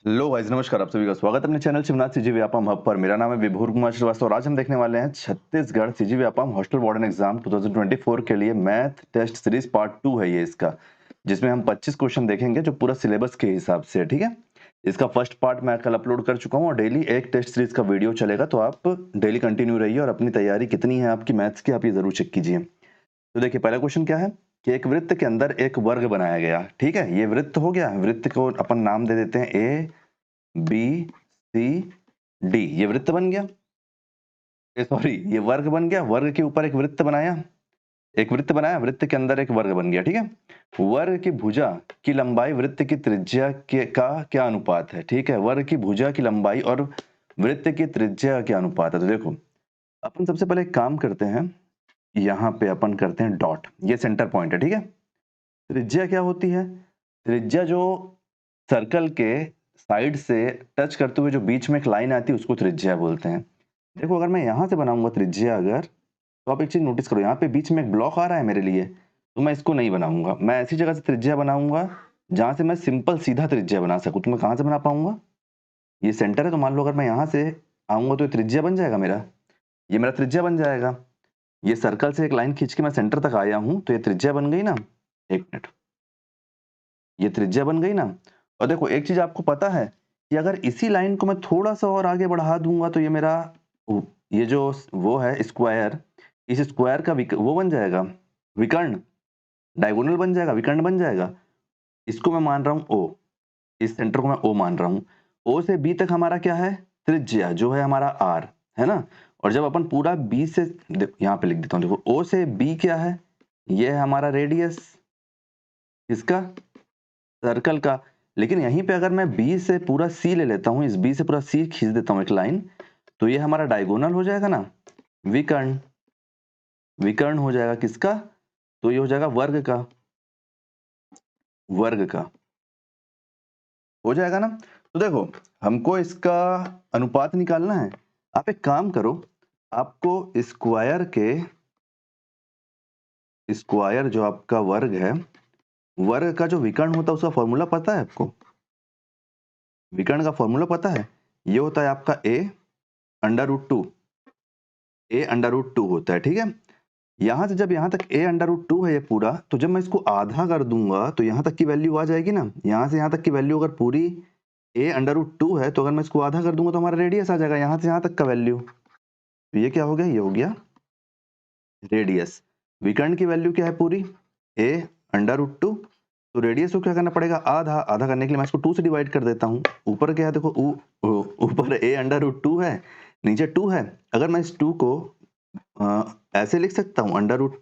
Hello guys, नमस्कार। आप सभी का स्वागत है अपने channel Shivnath CG Vyapam hub पर। मेरा नाम है विभोर कुमार श्रीवास्तव और आज हम देखने वाले हैं Chhattisgarh CG Vyapam hostel warden exam 2024 के लिए मैथ टेस्ट सीरीज पार्ट 2 है ये इसका, जिसमें हम 25 क्वेश्चन देखेंगे जो पूरा सिलेबस के हिसाब से है। ठीक है, इसका फर्स्ट पार्ट मैं कल अपलोड कर चुका हूँ और डेली एक टेस्ट सीरीज का वीडियो चलेगा, तो आप डेली कंटिन्यू रहिए और अपनी तैयारी कितनी है आपकी मैथ्स की आप ये जरूर चेक कीजिए। तो देखिए, पहला क्वेश्चन क्या है कि एक वृत्त के अंदर एक वर्ग बनाया गया। ठीक है, ये वृत्त हो गया। वृत्त को अपन नाम दे देते हैं ए बी सी डी। ये वृत्त बन गया, सॉरी ये वर्ग बन गया। वर्ग के ऊपर एक वृत्त बनाया, एक वृत्त बनाया, वृत्त के अंदर एक वर्ग बन गया। ठीक है, वर्ग की भुजा की लंबाई वृत्त की त्रिज्या के का क्या अनुपात है। ठीक है, वर्ग की भुजा की लंबाई और वृत्त की त्रिज्या क्या अनुपात है। तो देखो, अपन सबसे पहले एक काम करते हैं, यहाँ पे अपन करते हैं डॉट, ये सेंटर पॉइंट है। ठीक है, त्रिज्या क्या होती है? त्रिज्या जो सर्कल के साइड से टच करते हुए जो बीच में एक लाइन आती है उसको त्रिज्या बोलते हैं। देखो, अगर मैं यहाँ से बनाऊंगा त्रिज्या, अगर तो आप एक चीज नोटिस करो, यहाँ पे बीच में एक ब्लॉक आ रहा है मेरे लिए, तो मैं इसको नहीं बनाऊंगा। मैं ऐसी जगह से त्रिज्या बनाऊंगा जहां से मैं सिंपल सीधा त्रिज्या बना सकूं। तो मैं कहां से बना पाऊंगा? ये सेंटर है, तो मान लो अगर मैं यहाँ से आऊंगा तो ये त्रिज्या बन जाएगा मेरा, ये मेरा त्रिज्या बन जाएगा। ये सर्कल से एक लाइन खींच के मैं सेंटर तक आया हूं तो ये त्रिज्या बन गई ना। एक मिनट, ये त्रिज्या बन गई ना। और देखो, एक चीज आपको पता है कि अगर इसी लाइन को मैं थोड़ा सा और आगे बढ़ा दूंगा तो ये मेरा ये जो वो है स्क्वायर, इस स्क्वायर का वो बन जाएगा विकर्ण, डायगोनल बन जाएगा, विकर्ण बन जाएगा। इसको मैं मान रहा हूं ओ, इस सेंटर को मैं ओ मान रहा हूं। ओ से बी तक हमारा क्या है? त्रिज्या, जो है हमारा आर, है ना। और जब अपन पूरा बी से, यहाँ पे लिख देता हूं, देखो ओ से बी क्या है? ये है हमारा रेडियस, इसका, सर्कल का। लेकिन यहीं पे अगर मैं बी से पूरा सी ले लेता हूं, इस बी से पूरा सी खींच देता हूं एक लाइन, तो ये हमारा डायगोनल हो जाएगा ना, विकर्ण। विकर्ण हो जाएगा किसका? तो ये हो जाएगा वर्ग का, वर्ग का हो जाएगा ना। तो देखो, हमको इसका अनुपात निकालना है। आप एक काम करो, आपको स्क्वायर के, स्क्वायर जो आपका वर्ग है, वर्ग का जो विकर्ण होता है उसका फॉर्मूला पता है आपको? विकर्ण का फॉर्मूला पता है? ये होता है आपका A under root to, A under root to होता है। ठीक है, यहां से जब यहां तक ए अंडर रूट टू है ये पूरा, तो जब मैं इसको आधा कर दूंगा तो यहां तक की वैल्यू आ जाएगी ना। यहां से यहां तक की वैल्यू अगर पूरी ए अंडर रूट टू है, तो अगर मैं इसको आधा कर दूंगा तो हमारा रेडियस आ जाएगा, यहां से यहां तक का वैल्यू। तो ये क्या हो गया? ये हो गया रेडियस। विकर्ण की वैल्यू क्या है पूरी? A under root to. तो रेडियस को क्या करना पड़ेगा? आधा। आधा करने के लिए मैं इसको 2 से डिवाइड कर देता हूँ। ऊपर क्या है देखो, ऊपर ए अंडर रूट टू है, नीचे 2 है। अगर मैं इस 2 को ऐसे लिख सकता हूँ, अंडर रूट,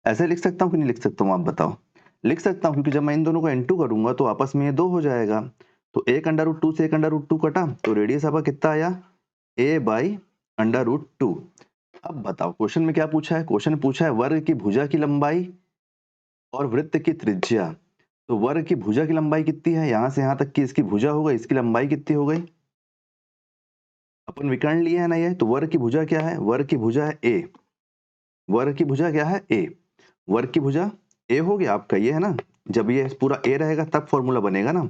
ऐसे लिख सकता हूँ कि नहीं लिख सकता हूँ? आप बताओ। लिख सकता हूँ, क्योंकि जब मैं इन दोनों को इनटू करूंगा तो आपस में ये 2 हो जाएगा। तो एक अंडर रूट टू से एक अंडर रूट टू कटा, तो रेडियस आपका कितना आया? ए बाई अंडर रूट टू। अब बताओ, क्वेश्चन में क्या पूछा है? क्वेश्चन पूछा है वर्ग की भुजा की लंबाई और वृत्त की त्रिज्या। तो वर्ग की भुजा की लंबाई कितनी है? यहां से यहां तक की इसकी भुजा हो गई, इसकी लंबाई कितनी हो गई? अपन विकर्ण लिए है ना ये, तो वर्ग की भुजा क्या है? वर्ग की भुजा है ए। वर्ग की भुजा क्या है? ए। वर्ग की भुजा ए हो गया आपका, ये है ना। जब ये पूरा ए रहेगा तब फॉर्मूला बनेगा ना।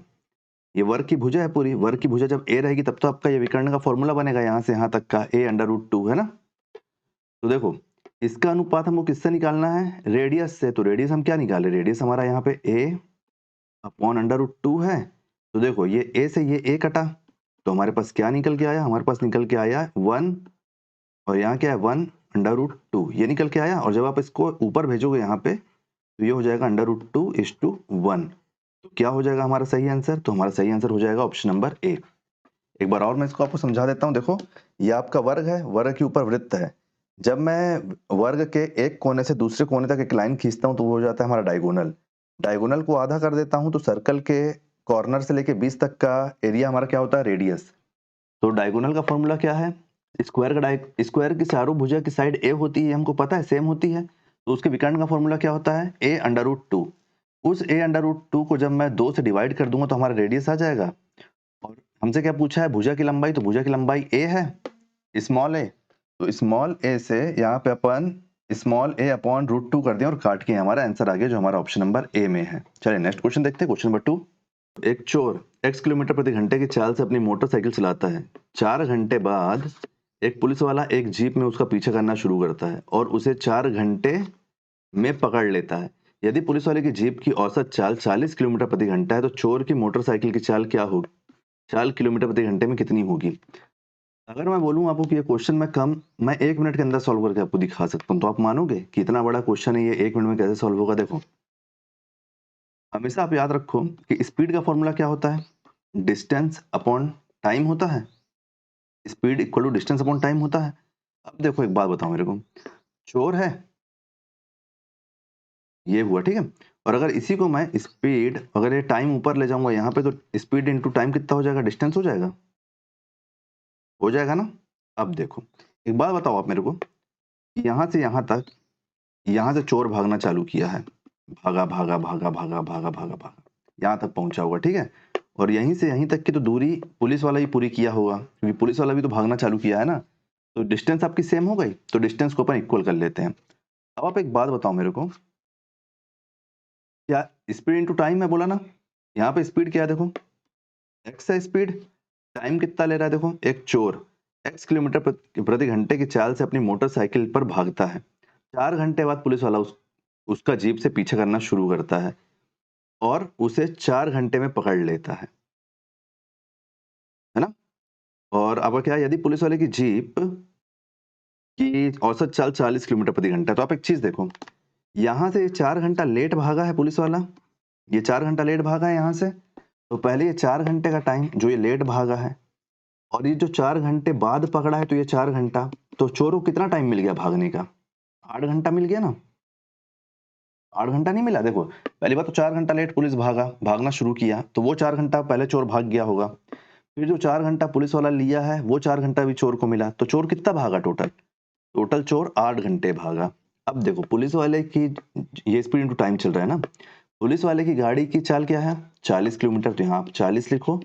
ये वर्ग की भुजा है पूरी, वर्ग की भुजा जब ए रहेगी तब तो आपका ये विकर्ण का फॉर्मूला बनेगा, यहाँ से यहाँ तक का ए अंडर रूट टू, है ना। तो देखो, इसका अनुपात हमको किससे निकालना है? रेडियस से। तो रेडियस हम क्या निकाले? रेडियस हमारा यहाँ पे ए अपॉन अंडर रूट टू है। तो देखो, ये ए से ये ए कटा, तो हमारे पास क्या निकल के आया? हमारे पास निकल के आया 1, और यहाँ क्या है? 1 अंडर रूट टू, ये निकल के आया। और जब आप इसको ऊपर भेजोगे यहाँ पे, तो ये हो जाएगा under root two is to 1। तो क्या हो जाएगा हमारा सही आंसर? तो हमारा सही आंसर हो जाएगा ऑप्शन नंबर ए। एक बार और मैं इसको आपको समझा देता हूँ। देखो, ये आपका वर्ग है, वर्ग के ऊपर वृत्त है। जब मैं वर्ग के एक कोने से दूसरे कोने तक एक लाइन खींचता हूँ तो वो हो जाता है हमारा डायगोनल। डायगोनल को आधा कर देता हूँ तो सर्कल के कॉर्नर से लेके 20 तक का एरिया हमारा क्या होता है? रेडियस। तो डायगोनल का फॉर्मूला क्या है? स्क्वायर का, स्क्वायर की चारों भुजा की साइड ए होती है, हमको पता है, सेम होती है। तो उसके विकर्ण का फॉर्मूला क्या होता है? A under root to. उस ए अंडर रूट टू को जब मैं 2 से डिवाइड कर दूंगा तो हमारा रेडियस आ जाएगा। और हमसे क्या पूछा है? भुजा की लंबाई। तो भुजा की लंबाई ए है, स्मॉल ए। तो स्मॉल ए से यहाँ पे अपन स्मॉल ए अपॉन रूट टू कर दिया और काट के हमारा आंसर आ गया, जो हमारा ऑप्शन नंबर ए में है। चलिए नेक्स्ट क्वेश्चन देखते हैं, क्वेश्चन नंबर 2। एक चोर x किलोमीटर प्रति घंटे की चाल से अपनी मोटरसाइकिल चलाता है। 4 घंटे बाद एक पुलिस वाला एक जीप में उसका पीछा करना शुरू करता है और उसे 4 घंटे में पकड़ लेता है। यदि पुलिस वाले की जीप की औसत चाल 40 किलोमीटर प्रति घंटा है तो चोर की मोटरसाइकिल की चाल क्या होगी? 4 किलोमीटर प्रति घंटे में कितनी होगी? अगर मैं बोलूं आपको कि ये क्वेश्चन मैं 1 मिनट के अंदर सॉल्व करके आपको दिखा सकता हूं, तो आप मानोगे कि इतना बड़ा क्वेश्चन है, ये 1 मिनट में कैसे सॉल्व होगा? देखो, हमेशा आप याद रखो कि स्पीड का फॉर्मूला क्या होता है? डिस्टेंस अपॉन टाइम होता है। Speed equal to distance upon time होता है। अब देखो, एक बात बताओ मेरे को, चोर है, ये हुआ, ठीक है। और अगर इसी को मैं स्पीड, अगर ये टाइम ऊपर ले जाऊंगा यहाँ पे, तो स्पीड इंटू टाइम कितना हो जाएगा? डिस्टेंस हो जाएगा, हो जाएगा ना। अब देखो, एक बात बताओ आप मेरे को, यहाँ से यहाँ तक, यहाँ से चोर भागना चालू किया है, भागा भागा भागा भागा भागा भागा भागा, यहाँ तक पहुंचा होगा, ठीक है। और यहीं से यहीं तक की तो दूरी पुलिस वाला ही पूरी किया होगा, क्योंकि पुलिस वाला भी तो भागना चालू किया है ना। तो डिस्टेंस आपकी सेम हो गई, तो डिस्टेंस को अपन इक्वल कर लेते हैं। अब आप एक बात बताओ मेरे को, क्या स्पीड इंटू टाइम है बोला ना? यहाँ पे स्पीड क्या है? देखो, एक्स है स्पीड, टाइम कितना ले रहा है? देखो, एक चोर एक्स किलोमीटर प्रति घंटे की चाल से अपनी मोटरसाइकिल पर भागता है। 4 घंटे बाद पुलिस वाला उसका जीप से पीछा करना शुरू करता है और उसे 4 घंटे में पकड़ लेता है ना। और अब क्या है, यदि पुलिस वाले की जीप की औसत चाल 40 किलोमीटर प्रति घंटा, तो आप एक चीज देखो, यहां से 4 घंटा लेट भागा है पुलिस वाला, ये 4 घंटा लेट भागा है यहाँ से, तो पहले ये 4 घंटे का टाइम जो ये लेट भागा है, और ये जो 4 घंटे बाद पकड़ा है, तो ये 4 घंटा, तो चोर को कितना टाइम मिल गया भागने का? 8 घंटा मिल गया ना। 8 घंटा नहीं मिला? देखो, पहली बात तो 4 घंटा लेट पुलिस भागना शुरू किया, तो वो 4 घंटा पहले चोर भाग गया होगा। फिर जो 4 घंटा पुलिस वाला लिया है, वो 4 घंटा भी चोर को मिला, तो चोर कितना भागा टोटल? टोटल चोर 8 घंटे भागा। अब देखो, पुलिस वाले की ये स्पीड इंटू टाइम चल रहा है ना, पुलिस वाले की गाड़ी की चाल क्या है? 40 किलोमीटर, तो यहाँ आप 40 लिखो,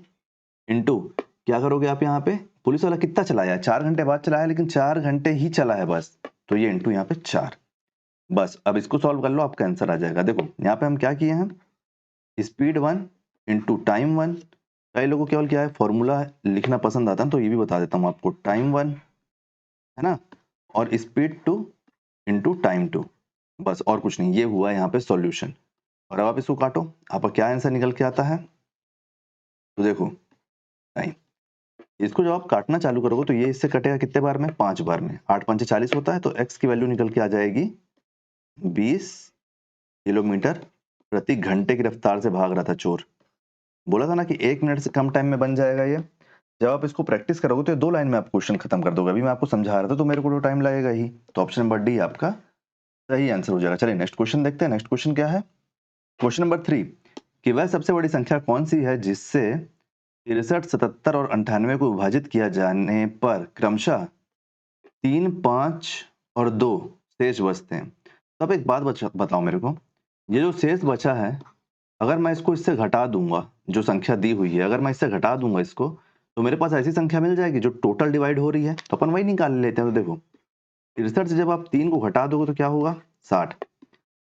इंटू क्या करोगे आप यहाँ पे, पुलिस वाला कितना चलाया है? 4 घंटे बाद चलाया, लेकिन 4 घंटे ही चला है बस, तो ये इंटू यहाँ पे 4। बस अब इसको सॉल्व कर लो, आपका आंसर आ जाएगा। देखो, यहाँ पे हम क्या किए हैं, स्पीड 1 इंटू टाइम 1। कई लोगों को केवल क्या है, फॉर्मूला लिखना पसंद आता है, तो ये भी बता देता हूँ आपको, टाइम 1 है ना, और स्पीड 2 इंटू टाइम 2, बस और कुछ नहीं। ये हुआ यहाँ पे सॉल्यूशन। और अब आप इसको काटो, आपका क्या आंसर निकल के आता है? तो देखो, टाइम, इसको जब आप काटना चालू करोगे तो ये इससे कटेगा कितने बार में? 5 बार में। 8 पंचे 40 होता है, तो x की वैल्यू निकल के आ जाएगी 20 किलोमीटर प्रति घंटे की रफ्तार से भाग रहा था चोर। बोला था ना कि 1 मिनट से कम टाइम में बन जाएगा ये। जब आप इसको प्रैक्टिस करोगे तो 2 लाइन में आप क्वेश्चन खत्म कर दोगे। अभी मैं आपको समझा रहा था तो मेरे को तो टाइम लगेगा ही, तो ऑप्शन नंबर डी आपका सही आंसर हो जाएगा। चलिए नेक्स्ट क्वेश्चन देखते हैं। नेक्स्ट क्वेश्चन क्या है? क्वेश्चन नंबर 3 कि वह सबसे बड़ी संख्या कौन सी है जिससे 63, 77 और 98 को विभाजित किया जाने पर क्रमशः 3, 5 और 2 शेष बचते हैं। तो अब एक बात बताओ मेरे को, ये जो शेष बचा है, अगर मैं इसको इससे घटा दूंगा, जो संख्या दी हुई है अगर मैं इससे घटा दूंगा इसको, तो मेरे पास ऐसी संख्या मिल जाएगी जो टोटल डिवाइड हो रही है, तो अपन वही निकाल लेते हैं। तो देखो, 63 से जब आप 3 को घटा दोगे तो क्या होगा? 60।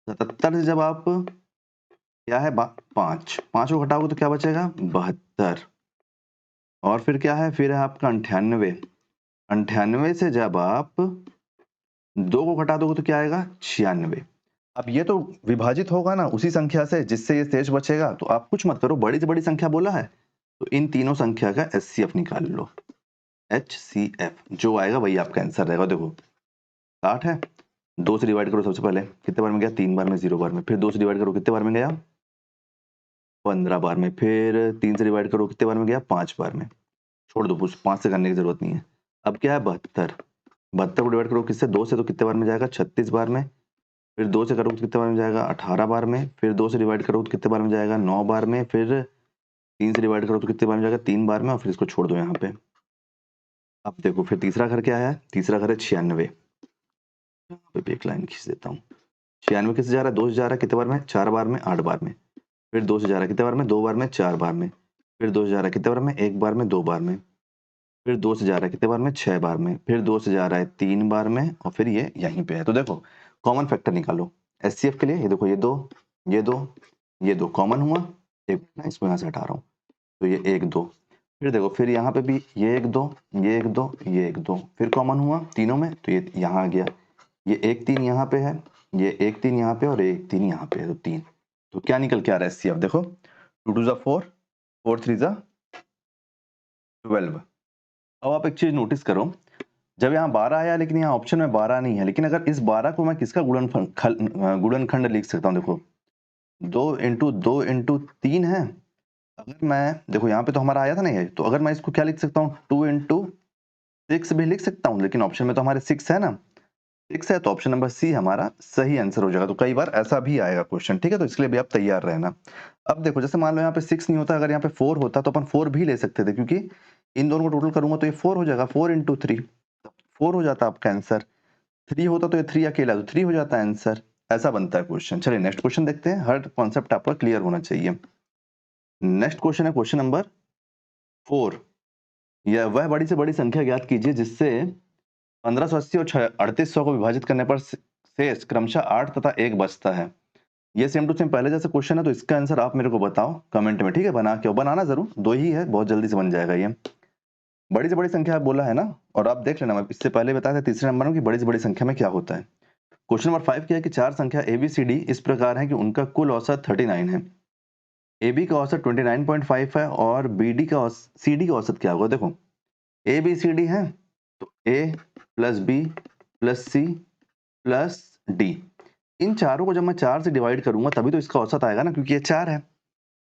77 से जब आप क्या है 5 को घटाओगे तो क्या बचेगा? 72। और फिर क्या है? फिर है आपका 98। 98 से जब आप 2 को घटा दोगे तो क्या आएगा? 96। अब ये तो विभाजित होगा ना उसी संख्या से जिससे ये शेष बचेगा, तो आप कुछ मत करो, बड़ी से बड़ी संख्या बोला है तो इन तीनों संख्या का HCF निकाल लो। HCF जो आएगा वही आपका आंसर रहेगा। देखो, 60 है, 2 से डिवाइड करो, सबसे पहले कितने बार में गया? 3 बार में, 0 बार में। फिर 2 से डिवाइड करो, कितने बार में गया? 15 बार में। फिर 3 से डिवाइड करो, कितने बार में गया? 5 बार में। छोड़ दो, 5 से करने की जरूरत नहीं है। अब क्या है? 72। 72 को डिवाइड करो किससे? 2 से, तो कितने बार में जाएगा? 36 बार में। फिर 2 से करोगे तो कितने बार में जाएगा? 18 बार में। फिर 2 से डिवाइड करोगे तो कितने बार में जाएगा? 9 बार में। फिर 3 से डिवाइड करो तो कितने बार में जाएगा? 3 बार में। और फिर इसको छोड़ दो यहाँ पे। अब देखो, फिर तीसरा घर क्या है? तीसरा घर है 96। यहाँ पे भी एक लाइन खींच देता हूँ। 96 किससे जा रहा है? 2 से जा रहा है, कितने बार में? 4 बार में, 8 बार में। फिर 2 से जा रहा है, कितने बार में? 2 बार में, 4 बार में। फिर 2 से जा रहा है, कितने बार में? 1 बार में, 2 बार में। फिर 2 से जा रहा है, कितने बार में? 6 बार में। फिर 2 से जा रहा है 3 बार में, और फिर ये यहीं पे है। तो देखो, कॉमन फैक्टर निकालो HCF के लिए। ये देखो, ये 2, ये 2, ये 2 कॉमन हुआ, इसको यहाँ से हटा रहा हूँ, तो ये 1 2, फिर देखो फिर यहाँ पे भी ये 1 2, ये 1 2, ये 1 2, फिर कॉमन हुआ तीनों में तो ये यहाँ आ गया, ये 1 3 यहाँ पे है, ये 1 3 यहाँ पे और 1 3 यहाँ पे है, तो 3। तो क्या निकल के आ रहा है सी? अब देखो 2 2 जा 4, 4 3 जा 12। अब आप एक चीज नोटिस करो, जब यहाँ 12 आया लेकिन यहाँ ऑप्शन में 12 नहीं है, लेकिन अगर इस 12 को मैं किसका गुणनखंड लिख सकता हूँ? देखो 2 इंटू 2 इंटू 3 है। अगर मैं देखो यहाँ पे तो हमारा आया था ना ये, तो अगर मैं इसको क्या लिख सकता हूँ? 2 इंटू 6 भी लिख सकता हूँ, लेकिन ऑप्शन में तो हमारे 6 है ना, 6 है, तो ऑप्शन नंबर सी हमारा सही आंसर हो जाएगा। तो कई बार ऐसा भी आएगा क्वेश्चन, ठीक है, तो इसके लिए भी आप तैयार रहना। अब देखो जैसे मान लो यहाँ पे 6 नहीं होता, अगर यहाँ पे 4 होता तो अपन 4 भी ले सकते थे, क्योंकि इन दोनों को टोटल करूंगा तो ये 4 हो जाएगा, 4 इंटू 3 4 हो जाता आपका आंसर। 3 होता तो ये 3 अकेला, तो 3 हो जाता है आंसर। ऐसा बनता है क्वेश्चन। चलिए नेक्स्ट क्वेश्चन देखते हैं, हर कॉन्सेप्ट आपका क्लियर होना चाहिए। नेक्स्ट क्वेश्चन है क्वेश्चन नंबर 4। यह वह बड़ी से बड़ी संख्या ज्ञात कीजिए जिससे 1580 और 3800 को विभाजित करने पर शेष क्रमशः 8 तथा 1 बचता है। ये सेम टू सेम पहले जैसा क्वेश्चन है, तो इसका आंसर आप मेरे को बताओ कमेंट में, ठीक है, बना के बनाना जरूर, 2 ही है, बहुत जल्दी से बन जाएगा ये। बड़ी से बड़ी संख्या बोला है ना, और आप देख लेना, मैं इससे पहले बताया था तीसरे नंबर में कि बड़ी से बड़ी संख्या में क्या होता है। क्वेश्चन नंबर 5 क्या है कि 4 संख्या ABCD इस प्रकार है कि उनका कुल औसत 39 है। AB का औसत 29.5 है और BD का CD का औसत क्या होगा? देखो ABCD है तो A plus B plus C plus D, इन चारों को जब मैं 4 से डिवाइड करूंगा तभी तो इसका औसत आएगा ना, क्योंकि ये 4 है।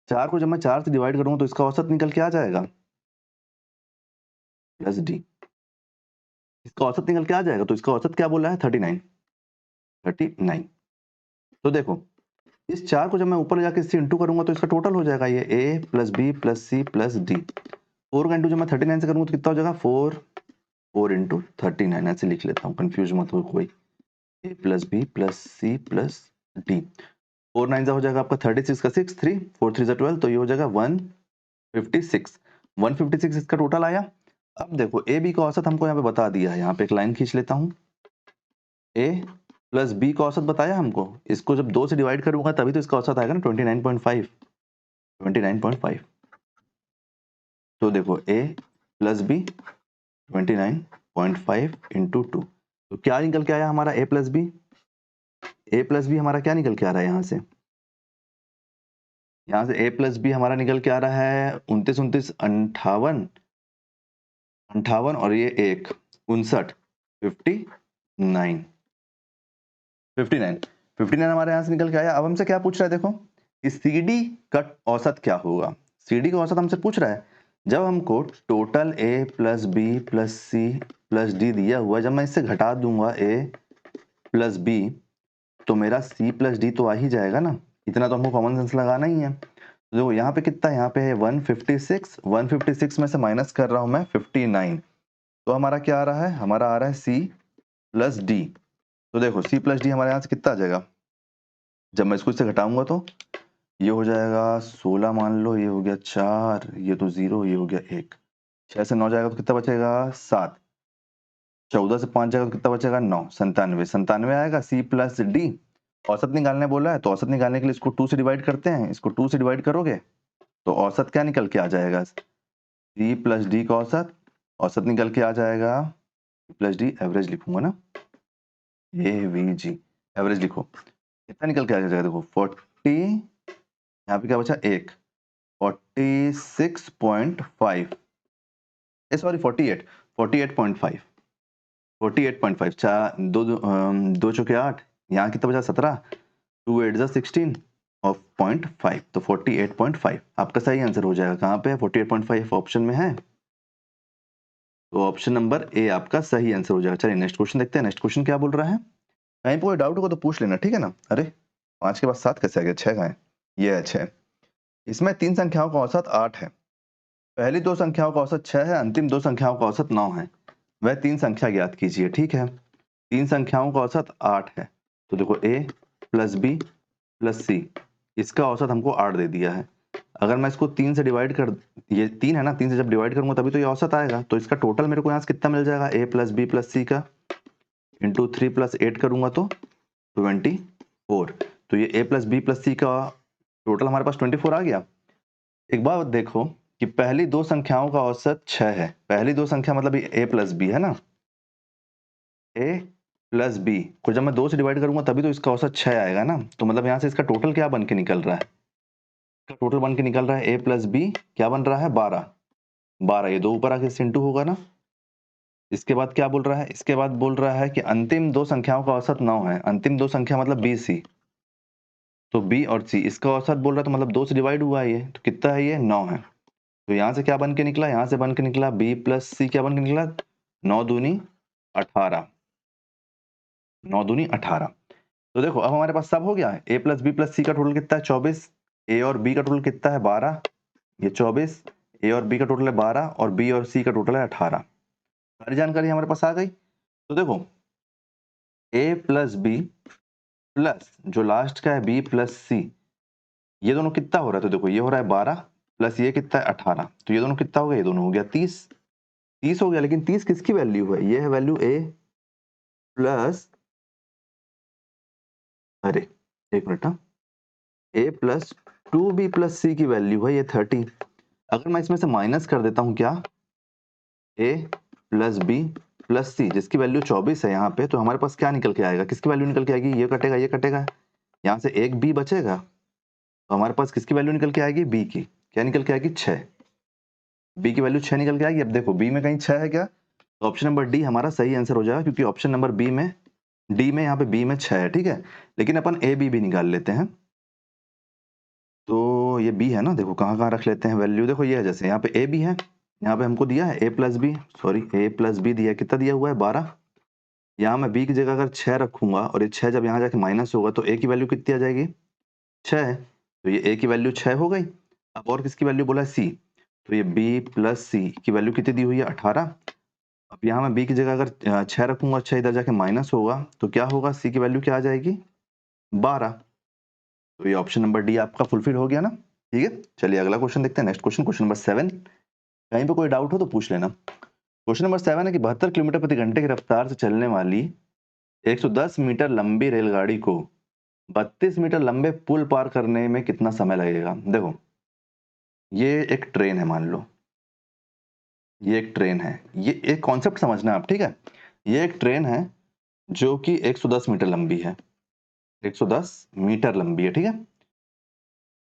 4 को जब मैं 4 से डिवाइड करूंगा तो इसका औसत निकल के आ जाएगा प्लस D, इसका औसत निकल के आ जाएगा। तो इसका औसत क्या बोला है? 39। तो देखो इस 4 को जब मैं ऊपर जाके इससे इंटू करूंगा तो इसका टोटल हो जाएगा ये A plus B plus C plus D। 4 का इंटू जब मैं 39 से करूंगा तो कितना हो जाएगा? 4 इंटू 39, ऐसे लिख लेता हूँ, कंफ्यूज मत हो कोई। A plus B plus C plus D, 4 9 हो जाएगा आपका 36 का 6 3 4 3 12, तो ये हो जाएगा 156 इसका टोटल आया। अब देखो ए बी का औसत हमको यहाँ पे बता दिया है, यहाँ पे एक लाइन खींच लेता हूँ। ए प्लस बी का औसत बताया हमको, इसको जब 2 से डिवाइड करूंगा तभी तो इसका औसत आएगा ना, 29.5। तो देखो ए प्लस बी 29.5 इंटू 2, तो क्या निकल के आया हमारा? ए प्लस बी हमारा क्या निकल के आ रहा है? यहाँ से ए प्लस बी हमारा निकल के आ रहा है 29 29 58 58, और ये 1 59 59 हमारे यहाँ से निकल के आया। अब हमसे क्या पूछ रहा है? देखो कि CD का औसत क्या होगा? CD का औसत हमसे पूछ रहा है, जब हमको total A plus B plus C plus D दिया हुआ, जब मैं इससे घटा दूंगा A प्लस B तो मेरा C प्लस D तो आ ही जाएगा ना, इतना तो हमको कॉमन सेंस लगाना ही है। तो देखो यहाँ पे कितना है? यहाँ पे है 156 में से माइनस कर रहा हूं मैं 59, तो हमारा क्या आ रहा है? हमारा आ रहा है C प्लस D। तो देखो C प्लस D हमारे यहाँ से कितना आ जाएगा? जब मैं इसको इससे घटाऊंगा तो ये हो जाएगा 16 मान लो, ये हो गया 4, ये तो 0, ये हो गया 1, 6 से 9 जाएगा तो कितना बचेगा? 7, 14 से 5 जाएगा तो कितना बचेगा? 9, 97 आएगा। C प्लस D औसत निकालने बोला है, तो औसत निकालने के लिए इसको 2 से डिवाइड करते हैं, इसको 2 से डिवाइड करोगे तो औसत क्या निकल के आ जाएगा? C प्लस D का औसत निकल के आ जाएगा, प्लस D एवरेज लिखूंगा ना, AVG एवरेज लिखो, कितना निकल के आ जाएगा? देखो 40, यहाँ पे क्या बचा? 1, 46.5, सॉरी 48.5, चार दो चौके 8, यहाँ कितना बचा? 17, 2 8 जा 16 और 0.5, तो 48.5 आपका सही आंसर हो जाएगा। कहाँ पे है? 48.5 ऑप्शन में है, तो ऑप्शन नंबर ए आपका सही आंसर हो जाएगा। चलिए नेक्स्ट क्वेश्चन देखते हैं। नेक्स्ट क्वेश्चन क्या बोल रहा है? कहीं कोई डाउट होगा तो पूछ लेना, ठीक है ना। अरे 5 के बाद 7 कैसे आ गया? 6 का है, ये है 6। इसमें 3 संख्याओं का औसत 8 है, पहली 2 संख्याओं का औसत 6 है, अंतिम 2 संख्याओं का औसत 9 है। वह 3 संख्या ज्ञात कीजिए, ठीक है। 3 संख्याओं का औसत 8 है, तो देखो a प्लस बी प्लस सी, इसका औसत हमको 8 दे दिया है। अगर मैं इसको 3 से डिवाइड कर, ये 3 है ना, 3 से जब डिवाइड करूंगा तभी तो ये औसत आएगा, तो इसका टोटल मेरे को यहाँ से कितना मिल जाएगा? a plus b plus C का इंटू 3 प्लस 8 करूंगा तो 24, तो ये a plus b plus C का टोटल हमारे पास 24 आ गया। एक बात देखो कि पहली दो संख्याओं का औसत 6 है। पहली दो संख्या मतलब ये a प्लस बी है ना, a प्लस बी को जब मैं 2 से डिवाइड करूंगा तभी तो इसका औसत 6 आएगा ना। तो मतलब यहाँ से इसका टोटल क्या बन के निकल रहा है? इसका टोटल बन के निकल रहा है a प्लस बी क्या बन रहा है 12। 12 ये दो ऊपर आके इससे इंटू होगा ना। इसके बाद क्या बोल रहा है? इसके बाद बोल रहा है कि अंतिम दो संख्याओं का औसत 9 है। अंतिम दो संख्या मतलब बी सी, तो बी और सी इसका औसत बोल रहा है तो मतलब 2 से डिवाइड हुआ है ये, तो कितना है ये 9 है। तो यहाँ से क्या बन के निकला? यहाँ से बन के निकला बी प्लस सी क्या बन के निकला 9 दूनी 18। 9 दूनी 18। तो देखो अब हमारे पास सब हो गया है। ए प्लस बी प्लस सी का टोटल कितना है 24। ए और बी का टोटल कितना है 12, ये 24। ए और बी का टोटल है 12 और बी और सी का टोटल है 18। सारी जानकारी हमारे पास आ गई। तो देखो ए प्लस बी प्लस जो लास्ट का है बी प्लस सी, ये दोनों कितना हो रहा है? तो देखो ये हो रहा है 12 प्लस ये कितना है 18, तो ये दोनों कितना हो गया? ये दोनों हो गया 30। 30 हो गया, लेकिन 30 किसकी वैल्यू है? ये है वैल्यू ए प्लस, अरे एक मिनट, हाँ ए प्लस 2b प्लस सी की वैल्यू है ये 30। अगर मैं इसमें से माइनस कर देता हूं क्या, a प्लस बी प्लस सी जिसकी वैल्यू 24 है यहाँ पे, तो हमारे पास क्या निकल के आएगा? किसकी वैल्यू निकल के आएगी? ये कटेगा ये कटेगा, यहाँ से एक b बचेगा, तो हमारे पास किसकी वैल्यू निकल के आएगी? b की। क्या निकल के आएगी? 6। b की वैल्यू 6 निकल के आएगी। अब देखो b में कहीं 6 है क्या? तो ऑप्शन नंबर डी हमारा सही आंसर हो जाएगा, क्योंकि ऑप्शन नंबर बी में डी में यहाँ पे बी में 6 है। ठीक है, लेकिन अपन ए बी भी निकाल लेते हैं। तो ये बी है ना, देखो कहाँ कहाँ रख लेते हैं वैल्यू। देखो ये है, जैसे यहाँ पे ए बी है, यहाँ पे हमको दिया है ए प्लस बी, सॉरी ए प्लस बी दिया, कितना दिया हुआ है 12। यहाँ मैं बी की जगह अगर 6 रखूंगा और ये 6 जब यहाँ जाके माइनस होगा तो ए की वैल्यू कितनी आ जाएगी? 6। तो ये ए की वैल्यू 6 हो गई। अब और किसकी वैल्यू बोला है? सी, तो ये बी प्लस सी की वैल्यू कितनी दी हुई है? 18। अब यहाँ मैं बी की जगह अगर 6 रखूंगा, 6 इधर जाके माइनस होगा तो क्या होगा? सी की वैल्यू क्या आ जाएगी? 12। तो ये ऑप्शन नंबर डी आपका फुलफिल हो गया ना। ठीक है, चलिए अगला क्वेश्चन देखते हैं। Next question, question number 7। कहीं पे कोई डाउट हो तो पूछ लेना। क्वेश्चन नंबर 7 है कि 72 किलोमीटर प्रति घंटे की रफ्तार से चलने वाली 110 मीटर लंबी रेलगाड़ी को 32 मीटर लंबे पुल पार करने में कितना समय लगेगा? देखो ये एक ट्रेन है, मान लो ये एक ट्रेन है, ये एक कॉन्सेप्ट समझना आप। ठीक है, ये एक ट्रेन है जो कि 110 मीटर लंबी है, 110 मीटर लंबी है। ठीक है,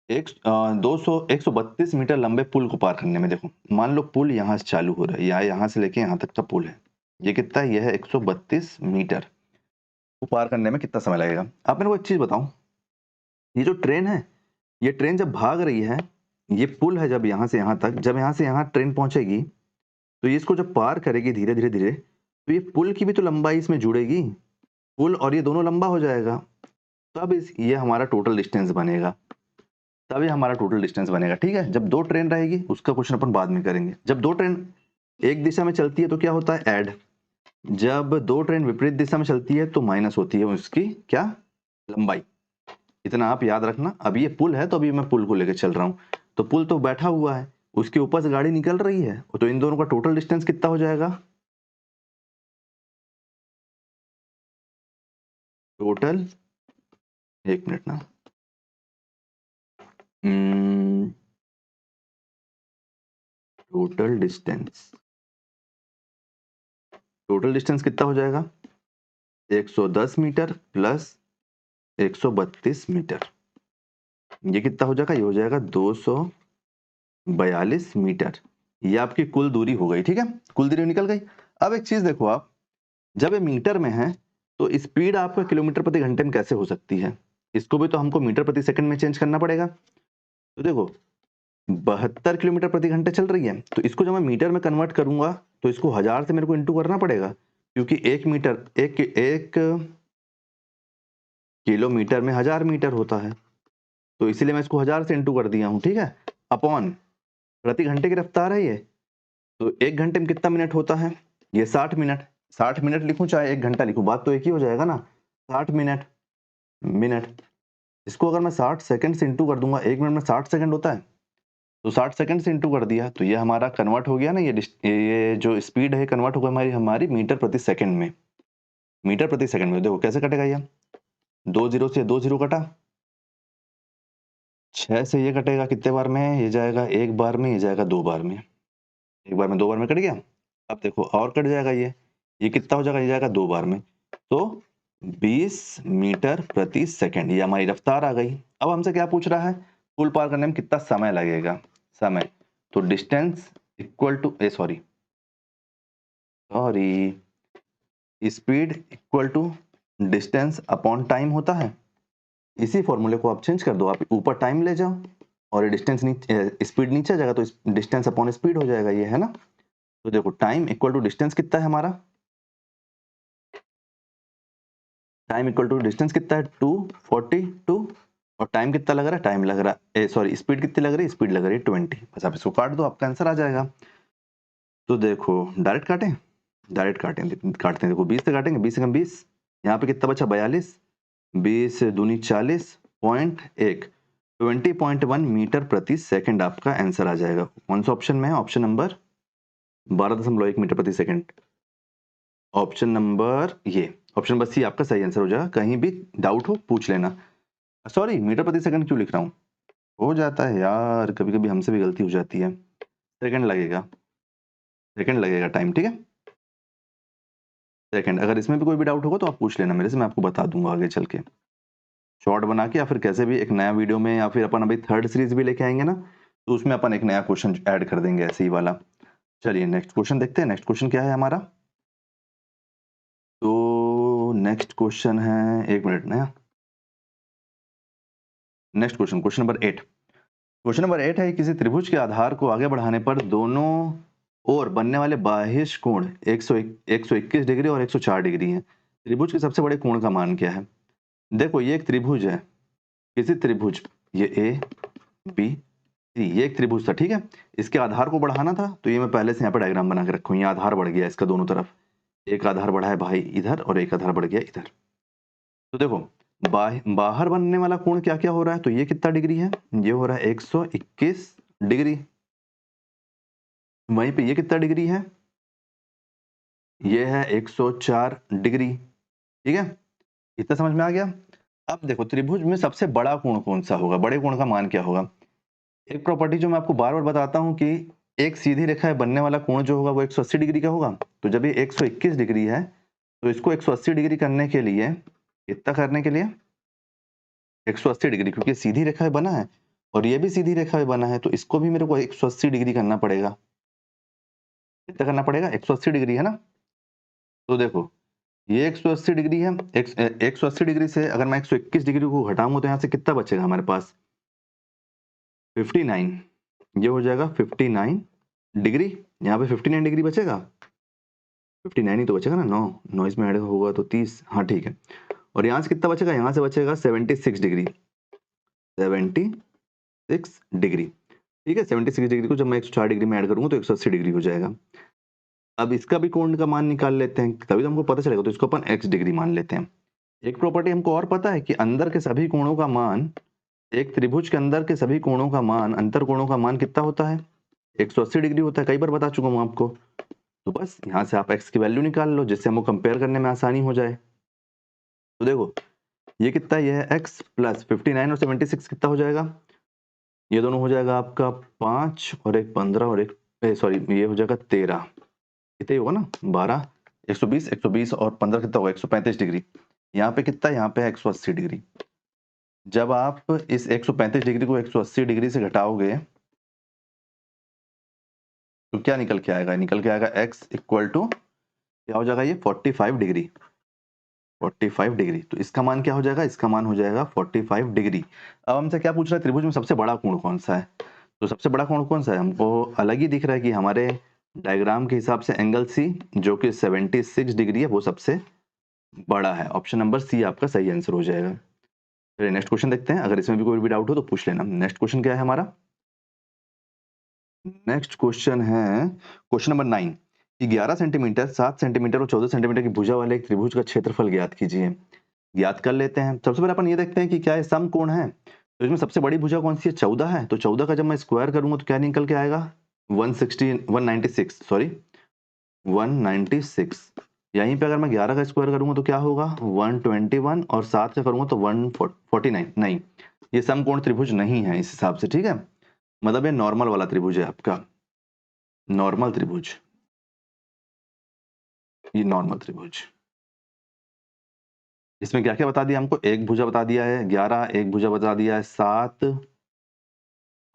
132 मीटर लंबे पुल को पार करने में, देखो मान लो पुल यहाँ से चालू हो रहा है, यहाँ से लेके यहाँ तक का पुल है, ये कितना है? ये है 132 मीटर। वो पार करने में कितना समय लगेगा? आप मेरे को एक चीज बताओ, ये जो ट्रेन है, ये ट्रेन जब भाग रही है, ये पुल है जब यहाँ से यहाँ तक, जब यहाँ से यहाँ ट्रेन पहुंचेगी तो ये इसको जब पार करेगी धीरे धीरे धीरे, तो ये पुल की भी तो लंबाई इसमें जुड़ेगी, पुल और ये दोनों लंबा हो जाएगा, तब ये हमारा टोटल डिस्टेंस बनेगा। तब ये हमारा टोटल डिस्टेंस बनेगा। ठीक है, जब दो ट्रेन रहेगी उसका क्वेश्चन अपन बाद में करेंगे। जब दो ट्रेन एक दिशा में चलती है तो क्या होता है? ऐड। जब दो ट्रेन विपरीत दिशा में चलती है तो माइनस होती है उसकी क्या? लंबाई। इतना आप याद रखना। अब ये पुल है तो अभी मैं पुल को लेकर चल रहा हूँ, तो पुल तो बैठा हुआ है, उसके ऊपर से गाड़ी निकल रही है, तो इन दोनों का टोटल डिस्टेंस कितना हो जाएगा? टोटल, एक मिनट ना, टोटल डिस्टेंस, टोटल डिस्टेंस कितना हो जाएगा? 110 मीटर प्लस 132 मीटर, ये कितना हो जाएगा? ये हो जाएगा 242 मीटर। ये आपकी कुल दूरी हो गई। ठीक है, कुल दूरी निकल गई। अब एक चीज देखो आप, जब ये मीटर में है तो स्पीड आपका किलोमीटर प्रति घंटे में कैसे हो सकती है? इसको भी तो हमको मीटर प्रति सेकंड में चेंज करना पड़ेगा। तो देखो 72 किलोमीटर प्रति घंटे चल रही है, तो इसको जब मैं मीटर में कन्वर्ट करूंगा तो इसको 1000 से मेरे को इंटू करना पड़ेगा, क्योंकि एक मीटर एक किलोमीटर में 1000 मीटर होता है, तो इसीलिए मैं इसको 1000 से इंटू कर दिया हूं। ठीक है, अपॉन प्रति घंटे की रफ्तार है ये, तो एक घंटे में कितना मिनट होता है? ये 60 मिनट। 60 मिनट लिखूं चाहे एक घंटा लिखूं, बात तो एक ही हो जाएगा ना। 60 मिनट, मिनट, इसको अगर मैं 60 सेकंड से इंटू कर दूंगा, एक मिनट में 60 सेकंड होता है, तो 60 सेकंड से इंटू कर दिया तो ये हमारा कन्वर्ट हो गया ना, ये जो स्पीड है कन्वर्ट हो गया हमारी हमारी मीटर प्रति सेकंड में। मीटर प्रति सेकंड में देखो कैसे कटेगा ये, 2 जीरो से 2 जीरो कटा, 6 से ये कटेगा कितने बार में, ये जाएगा एक बार में, ये जाएगा 2 बार में, एक बार में 2 बार में कट गया। अब देखो और कट जाएगा ये कितना हो जाएगा, ये जाएगा 2 बार में, तो 20 मीटर प्रति सेकंड, ये हमारी रफ्तार आ गई। अब हमसे क्या पूछ रहा है, पुल पार करने में कितना समय लगेगा, समय, तो distance equal to sorry speed equal to distance upon time होता है। इसी फॉर्मूले को आप चेंज कर दो, आप ऊपर टाइम ले जाओ और डिस्टेंस नीचे, स्पीड नीचे आ जाएगा, तो डिस्टेंस अपॉन स्पीड हो जाएगा ये, है ना। तो देखो टाइम इक्वल टू डिस्टेंस कितना है हमारा, टाइम इक्वल टू डिस्टेंस कितना है 242, और टाइम कितना लग रहा है, टाइम लग रहा है सॉरी स्पीड कितनी लग रही है, स्पीड लग रही है 20। बस आप इसको काट दो, आपका आंसर आ जाएगा। तो देखो डायरेक्ट काटें, डायरेक्ट काटते हैं, देखो 20 से काटेंगे, 20 से कम 20, यहाँ पे कितना बचा 42, 20 दूनी 40.1, 20.1 मीटर प्रति सेकंड आपका आंसर आ जाएगा। कौन सा ऑप्शन में है, ऑप्शन नंबर 12.1 मीटर प्रति सेकंड, ऑप्शन नंबर ये, ऑप्शन नंबर सी आपका सही आंसर हो जाएगा। कहीं भी डाउट हो पूछ लेना। सॉरी मीटर प्रति सेकंड क्यों लिख रहा हूँ, हो जाता है यार, कभी कभी हमसे भी गलती हो जाती है। सेकंड लगेगा, सेकंड लगेगा टाइम, ठीक है सेकंड। अगर इसमें भी कोई भी डाउट होगा तो आप पूछ लेना मेरे से, मैं आपको बता दूंगा आगे चल के शॉर्ट बना के, या फिर कैसे भी एक नया वीडियो में, या फिर अपन अभी थर्ड सीरीज भी लेके आएंगे ना, तो उसमें अपन एक नया क्वेश्चन ऐड कर देंगे ऐसे ही वाला। चलिए नेक्स्ट क्वेश्चन देखते हैं, नेक्स्ट क्वेश्चन क्या है हमारा। तो नेक्स्ट क्वेश्चन है, एक मिनट ना, next question, question number 8। Question number 8 है, किसी त्रिभुज के आधार को आगे बढ़ाने पर दोनों ओर बनने वाले बाह्य कोण 121 डिग्री और 104 डिग्री है। त्रिभुज के सबसे बड़े कोण का मान क्या है। देखो ये एक त्रिभुज है, किसी त्रिभुज, ये ए बी सी, ये एक त्रिभुज था, ठीक है। इसके आधार को बढ़ाना था, तो ये मैं पहले से यहाँ पे डायग्राम बना के रखूँ, ये आधार बढ़ गया इसका दोनों तरफ, एक आधार बढ़ा है भाई इधर और एक आधार बढ़ गया इधर। तो देखो बाहर बनने वाला कोण क्या क्या हो रहा है, तो ये कितना डिग्री है, ये हो रहा है 121 डिग्री। वहीं पे ये कितना डिग्री है, ये है 104 डिग्री, ठीक है। इतना समझ में आ गया। अब देखो त्रिभुज में सबसे बड़ा कोण कौन सा होगा, बड़े कोण का मान क्या होगा। एक प्रॉपर्टी जो मैं आपको बार बार बताता हूं कि एक सीधी रेखा है बनने वाला कोण जो होगा वो 180 डिग्री का होगा। तो जब ये 121 डिग्री है, तो इसको 180 डिग्री करने के लिए, कितना करने के लिए 180 डिग्री, क्योंकि सीधी रेखा बना है और ये भी सीधी रेखा बना है, तो इसको भी मेरे को 180 डिग्री करना पड़ेगा। कितना करना पड़ेगा, 180 डिग्री, है ना। तो देखो ये 180 डिग्री है, 180 डिग्री से अगर मैं 121 डिग्री को घटाऊंगा तो यहाँ से कितना बचेगा हमारे पास 59, ये हो जाएगा 59 डिग्री, यहाँ पे 59 डिग्री बचेगा, 59 ही तो बचेगा ना, 9 इसमें ऐड होगा तो 30, हाँ ठीक है। और यहाँ से कितना बचेगा, यहाँ से बचेगा 76 डिग्री, 76 डिग्री, ठीक है। 76 डिग्री को जब मैं 104 डिग्री में ऐड करूंगा तो 180 डिग्री हो जाएगा। अब इसका भी कोण का मान निकाल लेते हैं, तभी तो हमको पता चलेगा, तो इसको अपन x डिग्री मान लेते हैं। एक प्रॉपर्टी हमको और पता है कि अंदर के सभी कोणों का मान, एक त्रिभुज के अंदर के सभी कोणों का मान, अंतर कोणों का मान कितना होता है, 180 डिग्री होता है, कई बार बता चुका हूं आपको। तो बस यहाँ से आप x की वैल्यू निकाल लो, जिससे हमको कंपेयर करने में आसानी हो जाए। तो देखो ये कितना है, ये है x प्लस 59 और 76 कितना हो जाएगा, ये दोनों हो जाएगा आपका 5 और एक 15 और एक सॉरी ये हो जाएगा 13, कितना ही होगा ना 12, 120 और 15 कितना होगा 135 डिग्री। यहाँ पे कितना है, यहाँ पे 180 डिग्री। जब आप इस 135 डिग्री को 180 डिग्री से घटाओगे तो क्या निकल के आएगा, निकल के आएगा x इक्वल टू क्या हो जाएगा, ये 45 डिग्री, 45 डिग्री। तो इसका मान क्या हो जाएगा, इसका मान हो जाएगा 45 डिग्री। अब हमसे क्या पूछ रहा है, त्रिभुज में सबसे बड़ा कोण कौन सा है। तो सबसे बड़ा कोण कौन सा है, हमको अलग ही दिख रहा है कि हमारे डायग्राम के हिसाब से एंगल सी जो कि 76 डिग्री है वो सबसे बड़ा है। ऑप्शन नंबर सी आपका सही आंसर हो जाएगा। चलिए नेक्स्ट क्वेश्चन देखते हैं, अगर इसमें भी कोई भी डाउट हो तो पूछ लेना। नेक्स्ट क्वेश्चन क्या है हमारा, नेक्स्ट क्वेश्चन है क्वेश्चन नंबर 9 कि 11 सेंटीमीटर 7 सेंटीमीटर और 14 सेंटीमीटर की भुजा वाले एक त्रिभुज का क्षेत्रफल ज्ञात कीजिए। ज्ञात कर लेते हैं। सबसे पहले अपन ये देखते हैं कि क्या ये समकोण है। तो इसमें सबसे बड़ी भुजा कौन सी है, 14 है। तो 14 का जब मैं स्क्वायर करूंगा तो क्या निकल के आएगा 196 सॉरी 196। यहीं पे अगर मैं 11 का स्क्वायर करूंगा तो क्या होगा 121 और 7 का करूंगा तो 149 नहीं ये समकोण त्रिभुज नहीं है इस हिसाब से, ठीक है, मतलब ये नॉर्मल वाला त्रिभुज है आपका, नॉर्मल त्रिभुज, ये नॉर्मल त्रिभुज। इसमें क्या क्या बता दिया हमको, एक भुजा बता दिया है 11, एक भुजा बता दिया है 7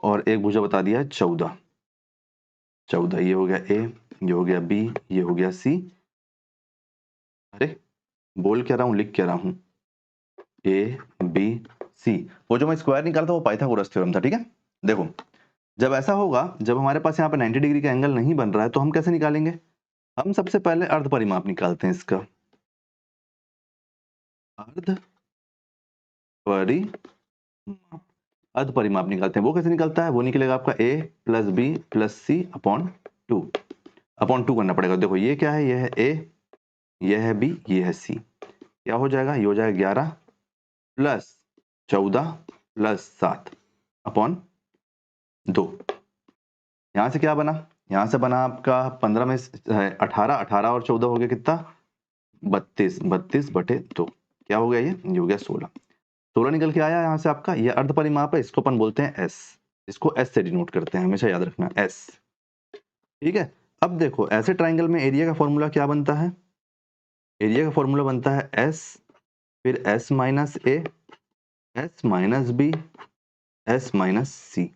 और एक भुजा बता दिया है 14। ये हो गया ए, ये हो गया बी, ये हो गया सी। अरे बोल क्या रहा हूं, लिख क्या रहा हूं, ए बी सी। वो जो मैं स्क्वायर निकाला था वो पाइथागोरस थ्योरम था, ठीक है। देखो जब ऐसा होगा, जब हमारे पास यहाँ पे 90 डिग्री का एंगल नहीं बन रहा है तो हम कैसे निकालेंगे, हम सबसे पहले अर्ध परिमाप निकालते हैं इसका, अर्ध परिमाप, अर्ध परिमाप निकालते हैं। वो कैसे निकलता है, वो निकलेगा आपका a plus b plus c upon 2, upon 2 करना पड़ेगा। देखो ये क्या है, ये है a, ये है b, ये है c, क्या हो जाएगा, ये हो जाएगा 11 प्लस 14 प्लस 7 अपॉन 2। यहां से क्या बना, यहां से बना आपका 15 में 18, 18 और 14 हो गया कितना, 32, 32 बटे 2, क्या हो गया, ये हो गया 16। 16 निकल के आया यहाँ से आपका, ये अर्ध परिमाप है, इसको अपन बोलते हैं s, इसको s से डिनोट करते हैं, हमेशा याद रखना s, ठीक है। अब देखो ऐसे ट्राइंगल में एरिया का फॉर्मूला क्या बनता है, एरिया का फॉर्मूला बनता है s, फिर s minus a, s minus b, s minus c।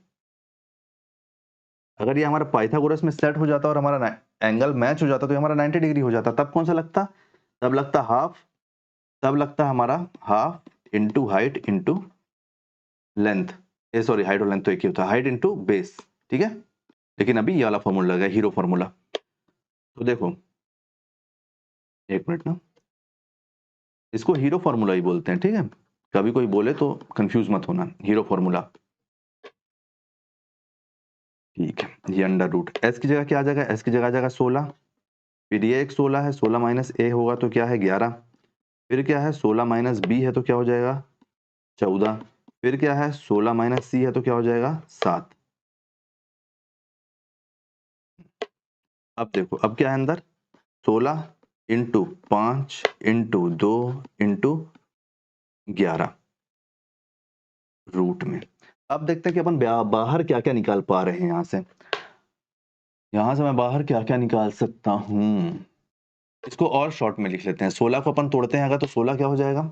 अगर ये हमारा पाइथागोरस में सेट हो जाता और हमारा एंगल मैच हो जाता तो हमारा 90 डिग्री हो जाता, तब कौन सा लगता, तब लगता हाफ, तब लगता हमारा half into height into length, sorry height और लेंथ तो एक ही होता है, हाइट इंटू बेस, ठीक है। लेकिन अभी ये वाला फॉर्मूला लगा, हीरो फॉर्मूला। तो देखो एक मिनट ना, इसको हीरो फॉर्मूला ही बोलते हैं, ठीक है, कभी कोई बोले तो कंफ्यूज मत होना, हीरो फॉर्मूला, ठीक है। ये अंडर रूट एस की जगह क्या आ जाएगा, एस की जगह आ जाएगा 16, फिर ये एक 16 है, 16 माइनस ए होगा तो क्या है 11, फिर क्या है 16 माइनस बी है तो क्या हो जाएगा 14, फिर क्या है 16 माइनस सी है तो क्या हो जाएगा 7। अब देखो अब क्या है अंदर, 16 इंटू 5 इंटू 2 इंटू 11 रूट में। अब देखते हैं कि अपन बाहर क्या क्या निकाल पा रहे हैं यहां से, यहां से मैं बाहर क्या क्या निकाल सकता हूं, इसको और शॉर्ट में लिख लेते हैं। 16 को अपन तोड़ते हैं अगर तो 16 क्या हो जाएगा,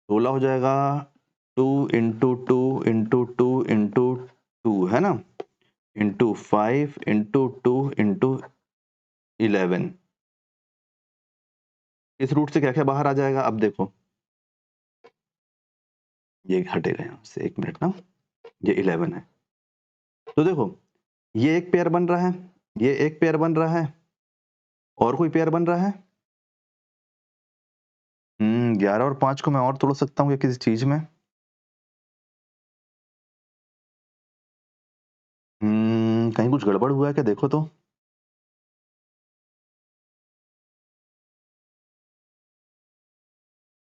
16 हो जाएगा 2 इंटू 2 इंटू 2 इंटू 2 है ना, इंटू 5 इंटू 2 इंटू 11। इस रूट से क्या क्या बाहर आ जाएगा, अब देखो ये हटेगा यहां से, एक मिनट ना, ये 11 है, तो देखो ये एक पेयर बन रहा है, ये एक पेयर बन रहा है, और कोई पेयर बन रहा है, 11 और 5 को मैं और तोड़ सकता हूँ किसी चीज में, कहीं कुछ गड़बड़ हुआ है क्या, देखो तो,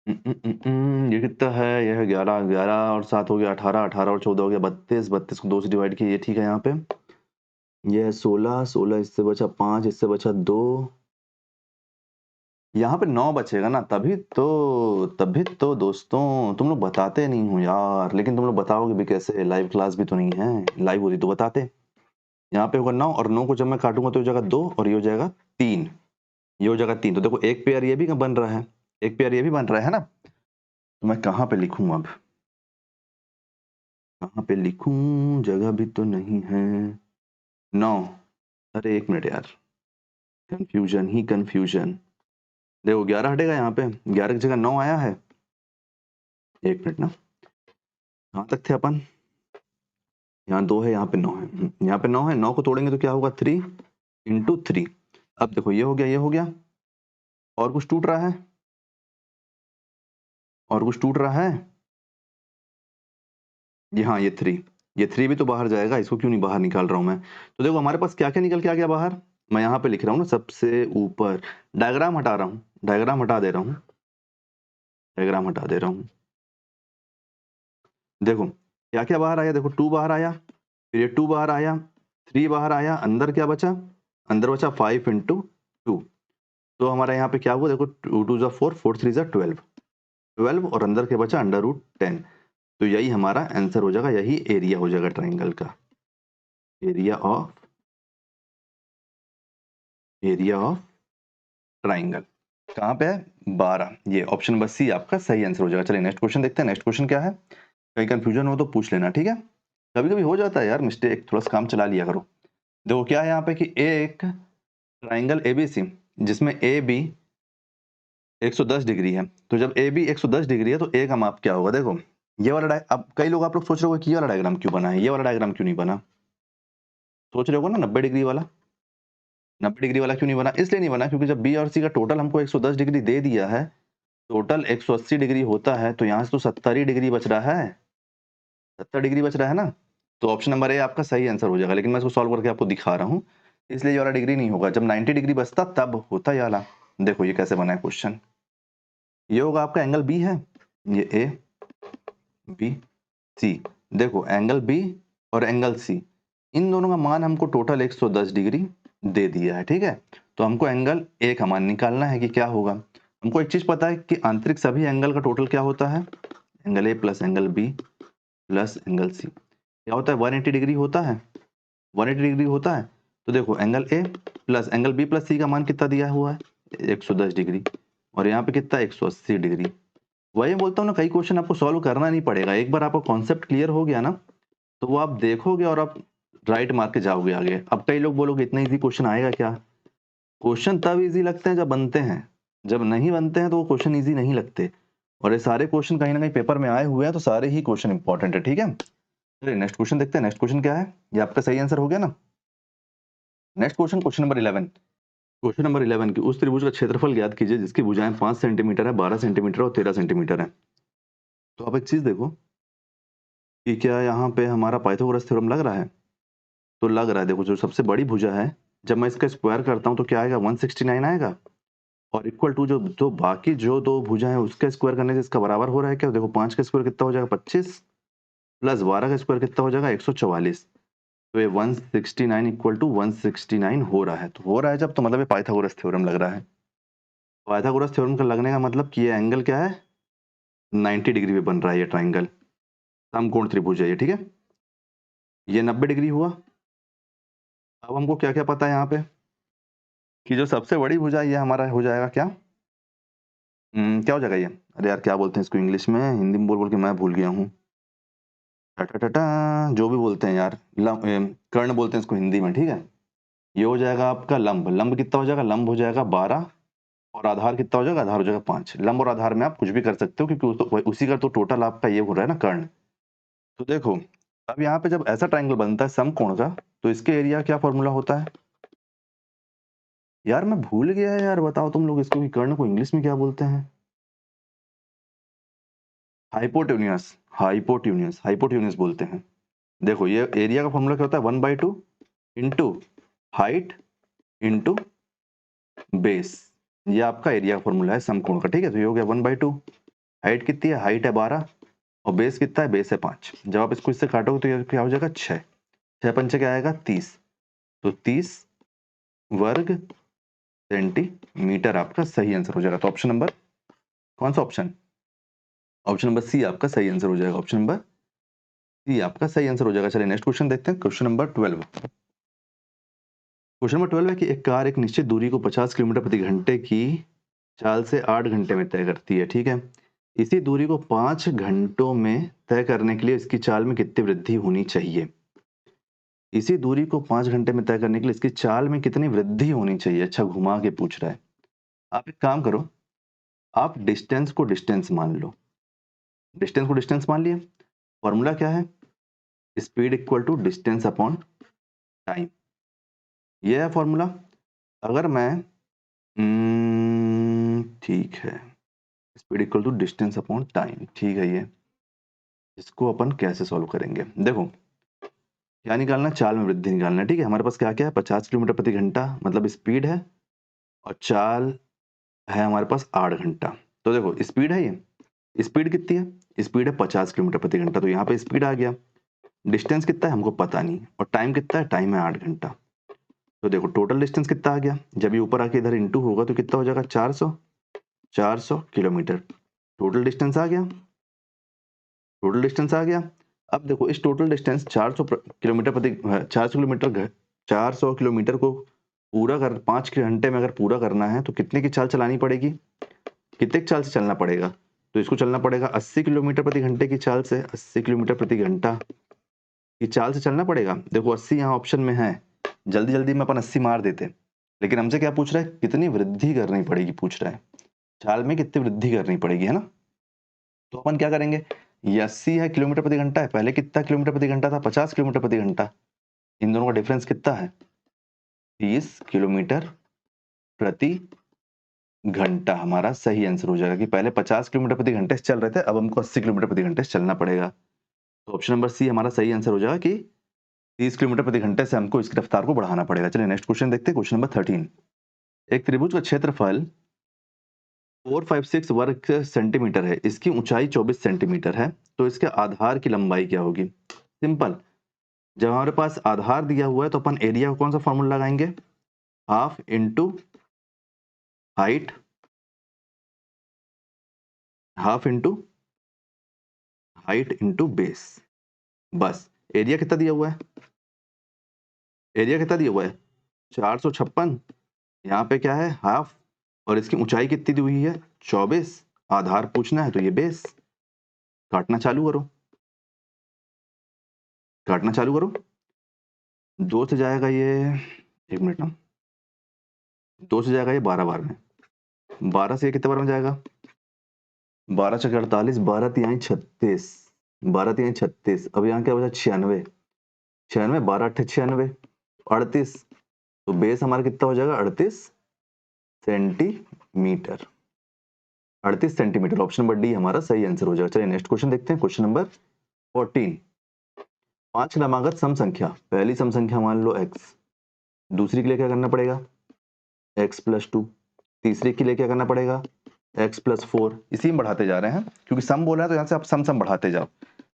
ये कितना है, यह है 11, 11 और 7 हो गया 18, 18 और 14 हो गया 32, 32 को 2 से डिवाइड किया, ये ठीक है। यहाँ पे ये है 16, 16 इससे बचा 5, इससे बचा 2, यहाँ पे 9 बचेगा ना, तभी तो दोस्तों तुम लोग बताते नहीं हो यार, लेकिन तुम लोग बताओगे भी कैसे, लाइव क्लास भी तो नहीं है, लाइव होती तो बताते। यहाँ पे होगा 9 और 9 को जब मैं काटूंगा तो हो जाएगा 2 और ये हो जाएगा 3, ये हो जाएगा 3। तो देखो एक पेयर ये भी बन रहा है, एक पेयर ये भी बन रहा है ना, तो मैं कहाँ पे लिखूं, अब कहाँ पे लिखूं, जगह भी तो नहीं है। 9, अरे एक मिनट यार, कंफ्यूजन ही कंफ्यूजन। देखो 11 हटेगा, यहाँ पे 11 की जगह 9 आया है, एक मिनट ना, कहाँ तक थे अपन, यहाँ 2 है, यहाँ पे 9 है, यहाँ पे 9 है, 9 को तोड़ेंगे तो क्या होगा 3 इंटू 3। अब देखो ये हो गया, ये हो गया, और कुछ टूट रहा है, और कुछ टूट रहा है, ये हाँ ये 3, ये 3 भी तो बाहर जाएगा, इसको क्यों नहीं बाहर निकाल रहा हूं मैं। तो देखो हमारे पास क्या क्या निकल के आ गया बाहर, मैं यहाँ पे लिख रहा हूँ ना सबसे ऊपर, डायग्राम हटा रहा हूँ, डायग्राम हटा दे रहा हूँ, डायग्राम हटा दे रहा हूँ। देखो क्या क्या बाहर आया, देखो 2 बाहर आया, फिर ये 2 बाहर आया, 3 बाहर आया, अंदर क्या बचा, अंदर बचा 5 इंटू 2। तो हमारा यहाँ पे क्या हुआ, देखो 2 2 जा 4, 4 3 जा 12, 12 और अंदर के बचा अंडर रूट 10। तो यही हमारा आंसर हो जाएगा, यही एरिया हो जाएगा ट्राइंगल का, एरिया ऑफ ट्राइंगल। कहाँ पे है? 12। ये ऑप्शन नंबर सी आपका सही आंसर हो जाएगा। चलिए नेक्स्ट क्वेश्चन देखते हैं। नेक्स्ट क्वेश्चन क्या है? कहीं कंफ्यूजन हो तो पूछ लेना, ठीक है? कभी कभी हो जाता है यार मिस्टेक, थोड़ा सा काम चला लिया करो। देखो क्या है यहाँ पे कि एक ट्राइंगल एबीसी जिसमें ए बी 110 डिग्री है, तो जब ए बी 110 डिग्री है तो ए का माप क्या होगा? देखो ये वाला अब कई लोग आप लोग सोच रहे हो कि ये वाला डायग्राम क्यों बना है, ये वाला डायग्राम क्यों नहीं बना? सोच रहे हो ना 90 डिग्री वाला, 90 डिग्री वाला क्यों नहीं बना? इसलिए नहीं बना क्योंकि जब बी और सी का टोटल हमको 110 डिग्री दे दिया है, टोटल 180 डिग्री होता है, तो यहाँ से तो 70 ही डिग्री बच रहा है, 70 डिग्री बच रहा है ना। तो ऑप्शन नंबर ए आपका सही आंसर हो जाएगा, लेकिन मैं इसको सॉल्व करके आपको दिखा रहा हूँ, इसलिए ये वाला डिग्री नहीं होगा। जब 90 डिग्री बचता तब होता ये वाला। देखो ये कैसे बना है क्वेश्चन, ये होगा आपका एंगल बी है, ये ए बी सी। देखो एंगल बी और एंगल सी, इन दोनों का मान हमको टोटल 110 डिग्री दे दिया है, ठीक है? तो हमको एंगल ए का मान निकालना है कि क्या होगा। हमको एक चीज पता है कि आंतरिक सभी एंगल का टोटल क्या होता है? Angle A plus angle B plus angle C क्या होता है? 180 डिग्री होता है, 180 डिग्री होता है। तो देखो angle A plus angle B plus C का मान कितना दिया हुआ है? 110 डिग्री, और यहाँ पे कितना? 180 डिग्री। वही बोलता हूँ ना, कई क्वेश्चन आपको सॉल्व करना नहीं पड़ेगा, एक बार आपका कॉन्सेप्ट क्लियर हो गया ना, तो वो आप देखोगे और आप राइट मार्क के जाओगे आगे। अब कई लोग बोलोगे इतना इजी क्वेश्चन आएगा क्या? क्वेश्चन तब इजी लगते हैं जब बनते हैं, जब नहीं बनते हैं तो वो क्वेश्चन इजी नहीं लगते। और ये सारे क्वेश्चन कहीं ना कहीं पेपर में आए हुए हैं, तो सारे ही क्वेश्चन इंपॉर्टेंट है, ठीक है? चलिए नेक्स्ट क्वेश्चन देखते हैं। नेक्स्ट क्वेश्चन क्या है? ये आपका सही आंसर हो गया ना। Next question, question number 11। Question number 11 की उस त्रिभुज का क्षेत्रफल ज्ञात कीजिए जिसकी भुजाएं 5 सेंटीमीटर है, 12 सेंटीमीटर और 13 सेंटीमीटर है। तो आप एक चीज देखो कि क्या यहाँ पे हमारा पाइथागोरस थ्योरम लग रहा है? तो लग रहा है। देखो जो सबसे बड़ी भुजा है, जब मैं इसका स्क्वायर करता हूँ तो क्या आएगा? 169 आएगा, और इक्वल टू जो दो बाकी जो दो भुजा है उसका स्क्वायर करने से इसका बराबर हो रहा है क्या? देखो 5 का स्क्वायर कितना हो जाएगा? 25, प्लस 12 का स्क्वायर कितना हो जाएगा? 144। तो ये 169 इक्वल टू 169 हो रहा है। तो हो रहा है जब, तो मतलब ये पाइथागोरस थ्योरम लग रहा है। पाइथागोरस थ्योरम का लगने का मतलब कि ये एंगल क्या है? 90 डिग्री में बन रहा है ये ट्राइंगल, समकोण त्रिभुज है ये, ठीक है? ये 90 डिग्री हुआ। अब हमको क्या क्या पता है यहाँ पे कि जो सबसे बड़ी भुजा ये हमारा हो जाएगा क्या? क्या हो जाएगा ये? अरे यार क्या बोलते हैं इसको इंग्लिश में, हिंदी में बोल बोल के मैं भूल गया हूँ। टाटा जो भी बोलते हैं यार, कर्ण बोलते हैं इसको हिंदी में, ठीक है? ये हो जाएगा आपका लंब। लंब कितना हो जाएगा? लंब हो जाएगा 12, और आधार कितना हो जाएगा? आधार हो जाएगा 5। लंब और आधार में आप कुछ भी कर सकते हो क्योंकि उसी का तो टोटल आपका ये हो रहा है ना, कर्ण। तो देखो अब यहाँ पे जब ऐसा ट्राइंगल बनता है समकोण का, तो इसके एरिया क्या फॉर्मूला होता है? यार मैं भूल गया है यार, बताओ तुम लोग इसको कि कर्ण को इंग्लिश में क्या बोलते हैं? हाइपोटेन्यूस, हाइपोटेन्यूस, हाइपोटेन्यूस बोलते हैं। देखो ये एरिया का फॉर्मूला क्या होता है? 1/2 इंटू हाइट इंटू बेस। ये आपका एरिया का फॉर्मूला है समकोण का, ठीक है? तो ये हो गया 1/2। हाइट कितनी है? हाइट है 12, और बेस कितना है? बेस है 5। जब आप इसको इससे काटोगे तो ये क्या हो जाएगा? 6। 6 पंचे क्या आएगा? 30। तो 30 वर्ग सेंटीमीटर आपका सही आंसर हो जाएगा। तो ऑप्शन नंबर, कौन सा ऑप्शन? ऑप्शन नंबर सी आपका सही आंसर हो जाएगा। ऑप्शन नंबर सी आपका सही आंसर हो जाएगा। चलिए नेक्स्ट क्वेश्चन देखते हैं। Question number 12। क्वेश्चन नंबर 12 है कि एक कार एक निश्चित दूरी को 50 किलोमीटर प्रति घंटे की चाल से 8 घंटे में तय करती है, ठीक है? इसी दूरी को 5 घंटों में तय करने के लिए इसकी चाल में कितनी वृद्धि होनी चाहिए? इसी दूरी को 5 घंटे में तय करने के लिए इसकी चाल में कितनी वृद्धि होनी चाहिए? अच्छा घुमा के पूछ रहा है। आप एक काम करो, आप डिस्टेंस को डिस्टेंस मान लो। डिस्टेंस को डिस्टेंस मान लिया। फॉर्मूला क्या है? Speed equal to distance upon time, ये है फॉर्मूला। अगर मैं ठीक है, speed equal to distance upon time, ठीक है। ये इसको अपन कैसे सॉल्व करेंगे? देखो क्या निकालना? चाल में वृद्धि निकालना है, ठीक है? हमारे पास क्या क्या है? 50 किलोमीटर प्रति घंटा मतलब स्पीड है, और चाल है हमारे पास 8 घंटा। तो देखो स्पीड है, ये स्पीड कितनी है? स्पीड है 50 किलोमीटर प्रति घंटा, तो यहाँ पे स्पीड आ गया। डिस्टेंस कितना है हमको पता नहीं, और टाइम कितना है? टाइम है 8 घंटा। तो देखो टोटल डिस्टेंस कितना आ गया? जब ये ऊपर आके इधर इंटू होगा तो कितना हो जाएगा? 400 किलोमीटर टोटल डिस्टेंस आ गया। टोटल डिस्टेंस आ गया। अब देखो इस टोटल डिस्टेंस 400 किलोमीटर प्रति 400 किलोमीटर को पूरा कर 5 घंटे में अगर पूरा करना है तो कितने की चाल चलानी पड़ेगी, कितने की चाल से चलना पड़ेगा? तो इसको चलना पड़ेगा 80 किलोमीटर प्रति घंटे की चाल से, 80 किलोमीटर प्रति घंटा की चाल से चलना पड़ेगा। देखो 80 यहाँ ऑप्शन में है, जल्दी जल्दी में अपन 80 मार देते, लेकिन हमसे क्या पूछ रहा है, कितनी वृद्धि करनी पड़ेगी पूछ रहा है, चाल में कितनी वृद्धि करनी पड़ेगी, है ना। तो अपन क्या करेंगे, ये 80 है किलोमीटर प्रति घंटा है, पहले कितना किलोमीटर प्रति घंटा था, 50 किलोमीटर प्रति घंटा, इन दोनों का डिफरेंस कितना है, 30 किलोमीटर प्रति घंटा हमारा सही आंसर हो जाएगा कि पहले 50 किलोमीटर प्रति घंटे से चल रहे थे, अब हमको 80 किलोमीटर प्रति घंटे से चलना पड़ेगा। तो ऑप्शन नंबर सी हमारा सही आंसर हो जाएगा कि 30 किलोमीटर प्रति घंटे से हमको इसकी रफ्तार को बढ़ाना पड़ेगा। चलिए नेक्स्ट क्वेश्चन देखते हैं, क्वेश्चन नंबर 13। एक त्रिभुज का क्षेत्रफल 456 वर्ग सेंटीमीटर है, इसकी ऊंचाई 24 सेंटीमीटर है, तो इसके आधार की लंबाई क्या होगी। सिंपल, जब हमारे पास आधार दिया हुआ है तो अपन एरिया को कौन सा फॉर्मूला लगाएंगे, half into height, half into height into base. बस एरिया कितना दिया हुआ है, एरिया कितना दिया हुआ है 456, यहाँ पे क्या है हाफ, और इसकी ऊंचाई कितनी दी हुई है 24, आधार पूछना है तो ये बेस। काटना चालू करो, काटना चालू करो, 2 से जाएगा ये, एक मिनट ना, 2 से जाएगा ये 12 बार में, 12 से ये कितने बार में जाएगा, 12 चौके 48, 12 तिहाई 36, 12 तिहाई 36, अब यहाँ क्या बचा 96, 96, 12 अट्ठे 96, 38, तो बेस हमारा कितना हो जाएगा 38 centimetre, 38 centimetre. Option number D हमारा सही आंसर हो जाएगा। चलिए नेक्स्ट क्वेश्चन देखते हैं, क्वेश्चन नंबर 14। 5 क्रमागत सम संख्या, पहली सम संख्या मान लो x, दूसरी के लिए क्या करना पड़ेगा x+2, तीसरी के लिए क्या करना पड़ेगा x+4, इसी में बढ़ाते जा रहे हैं क्योंकि सम बोला है तो यहाँ से आप सम सम बढ़ाते जाओ।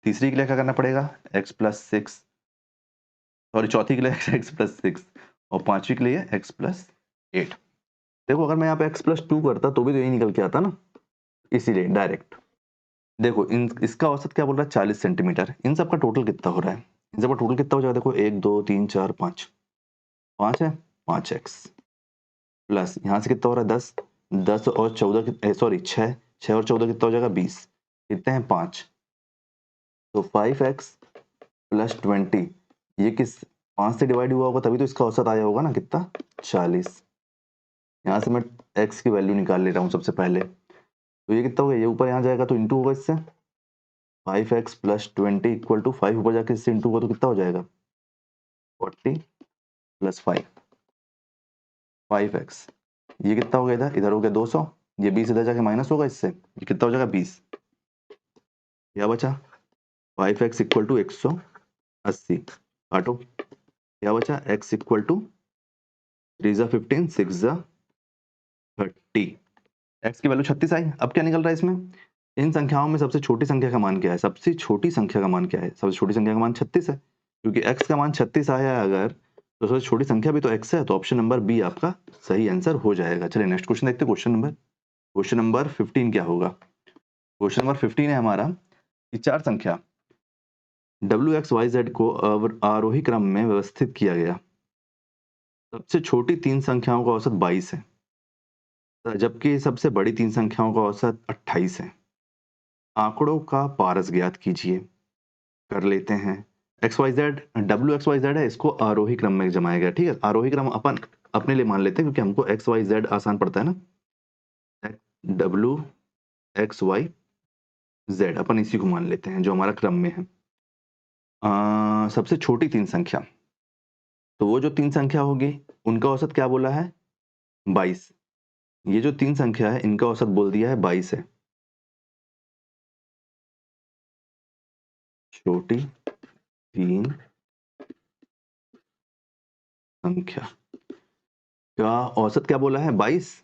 तीसरी के लिए क्या करना पड़ेगा x+6, सॉरी चौथी के लिए x+6, और पांचवी के लिए x+8। देखो अगर मैं यहाँ पे x+2 करता तो भी तो यही निकल के आता ना, इसीलिए डायरेक्ट। देखो इन इसका औसत क्या बोल रहा है 40 सेंटीमीटर, इन सब का टोटल कितना हो रहा है, इन सब का टोटल कितना हो जाएगा, देखो 1 2 3 4 5, 5 है 5x प्लस यहाँ से कितना हो रहा है 10, 10 और 14 सॉरी 6, 6 और 14 कितना हो जाएगा 20, कितने हैं 5, तो 5x प्लस 20, ये किस 5 से डिवाइड हुआ होगा तभी तो इसका औसत आया होगा ना कितना 40। यहाँ से मैं x की वैल्यू निकाल ले रहा हूँ सबसे पहले, तो ये कितना हो गया, ये ऊपर यहाँ जाएगा तो इंटू होगा इससे, 5x प्लस 20 इक्वल टू 5 ऊपर जाके इससे इंटू होगा तो कितना हो जाएगा 40 प्लस 5, 5x, ये कितना हो गया इधर, इधर हो गया 200, ये 20 इधर जाके माइनस होगा इससे, ये कितना हो जाएगा 20, क्या बचा 5x इक्वल टू 180, काटो क्या बचा x इक्वल टू 3 जा 15 6 जा 30, x की वैल्यू 36 आई। अब क्या निकल रहा है इसमें, इन संख्याओं में सबसे छोटी संख्या का मान क्या है, सबसे छोटी संख्या का मान क्या है, सबसे छोटी संख्या का मान 36 है, क्योंकि x का मान 36 आया है अगर, तो सबसे छोटी संख्या भी तो x है, तो ऑप्शन नंबर बी आपका सही आंसर हो जाएगा। चलिए नेक्स्ट क्वेश्चन देखते हैं, क्वेश्चन नंबर 15 क्या होगा। क्वेश्चन नंबर 15 है हमारा कि चार संख्या WXYZ को आरोही क्रम में व्यवस्थित किया गया, सबसे छोटी तीन संख्याओं का औसत 22 है, जबकि सबसे बड़ी तीन संख्याओं का औसत 28 है। आंकड़ों का पारस ज्ञात कीजिए। कर लेते हैं, XYZ WXYZ है, इसको आरोही क्रम में जमाया गया, ठीक है, आरोही क्रम अपन अपने लिए मान लेते हैं क्योंकि हमको XYZ आसान पड़ता है ना, WXYZ अपन इसी को मान लेते हैं जो हमारा क्रम में है। सबसे छोटी तीन संख्या, तो वो जो तीन संख्या होगी उनका औसत क्या बोला है 22, ये जो तीन संख्या है इनका औसत बोल दिया है 22 है। छोटी तीन संख्या का औसत क्या बोला है 22,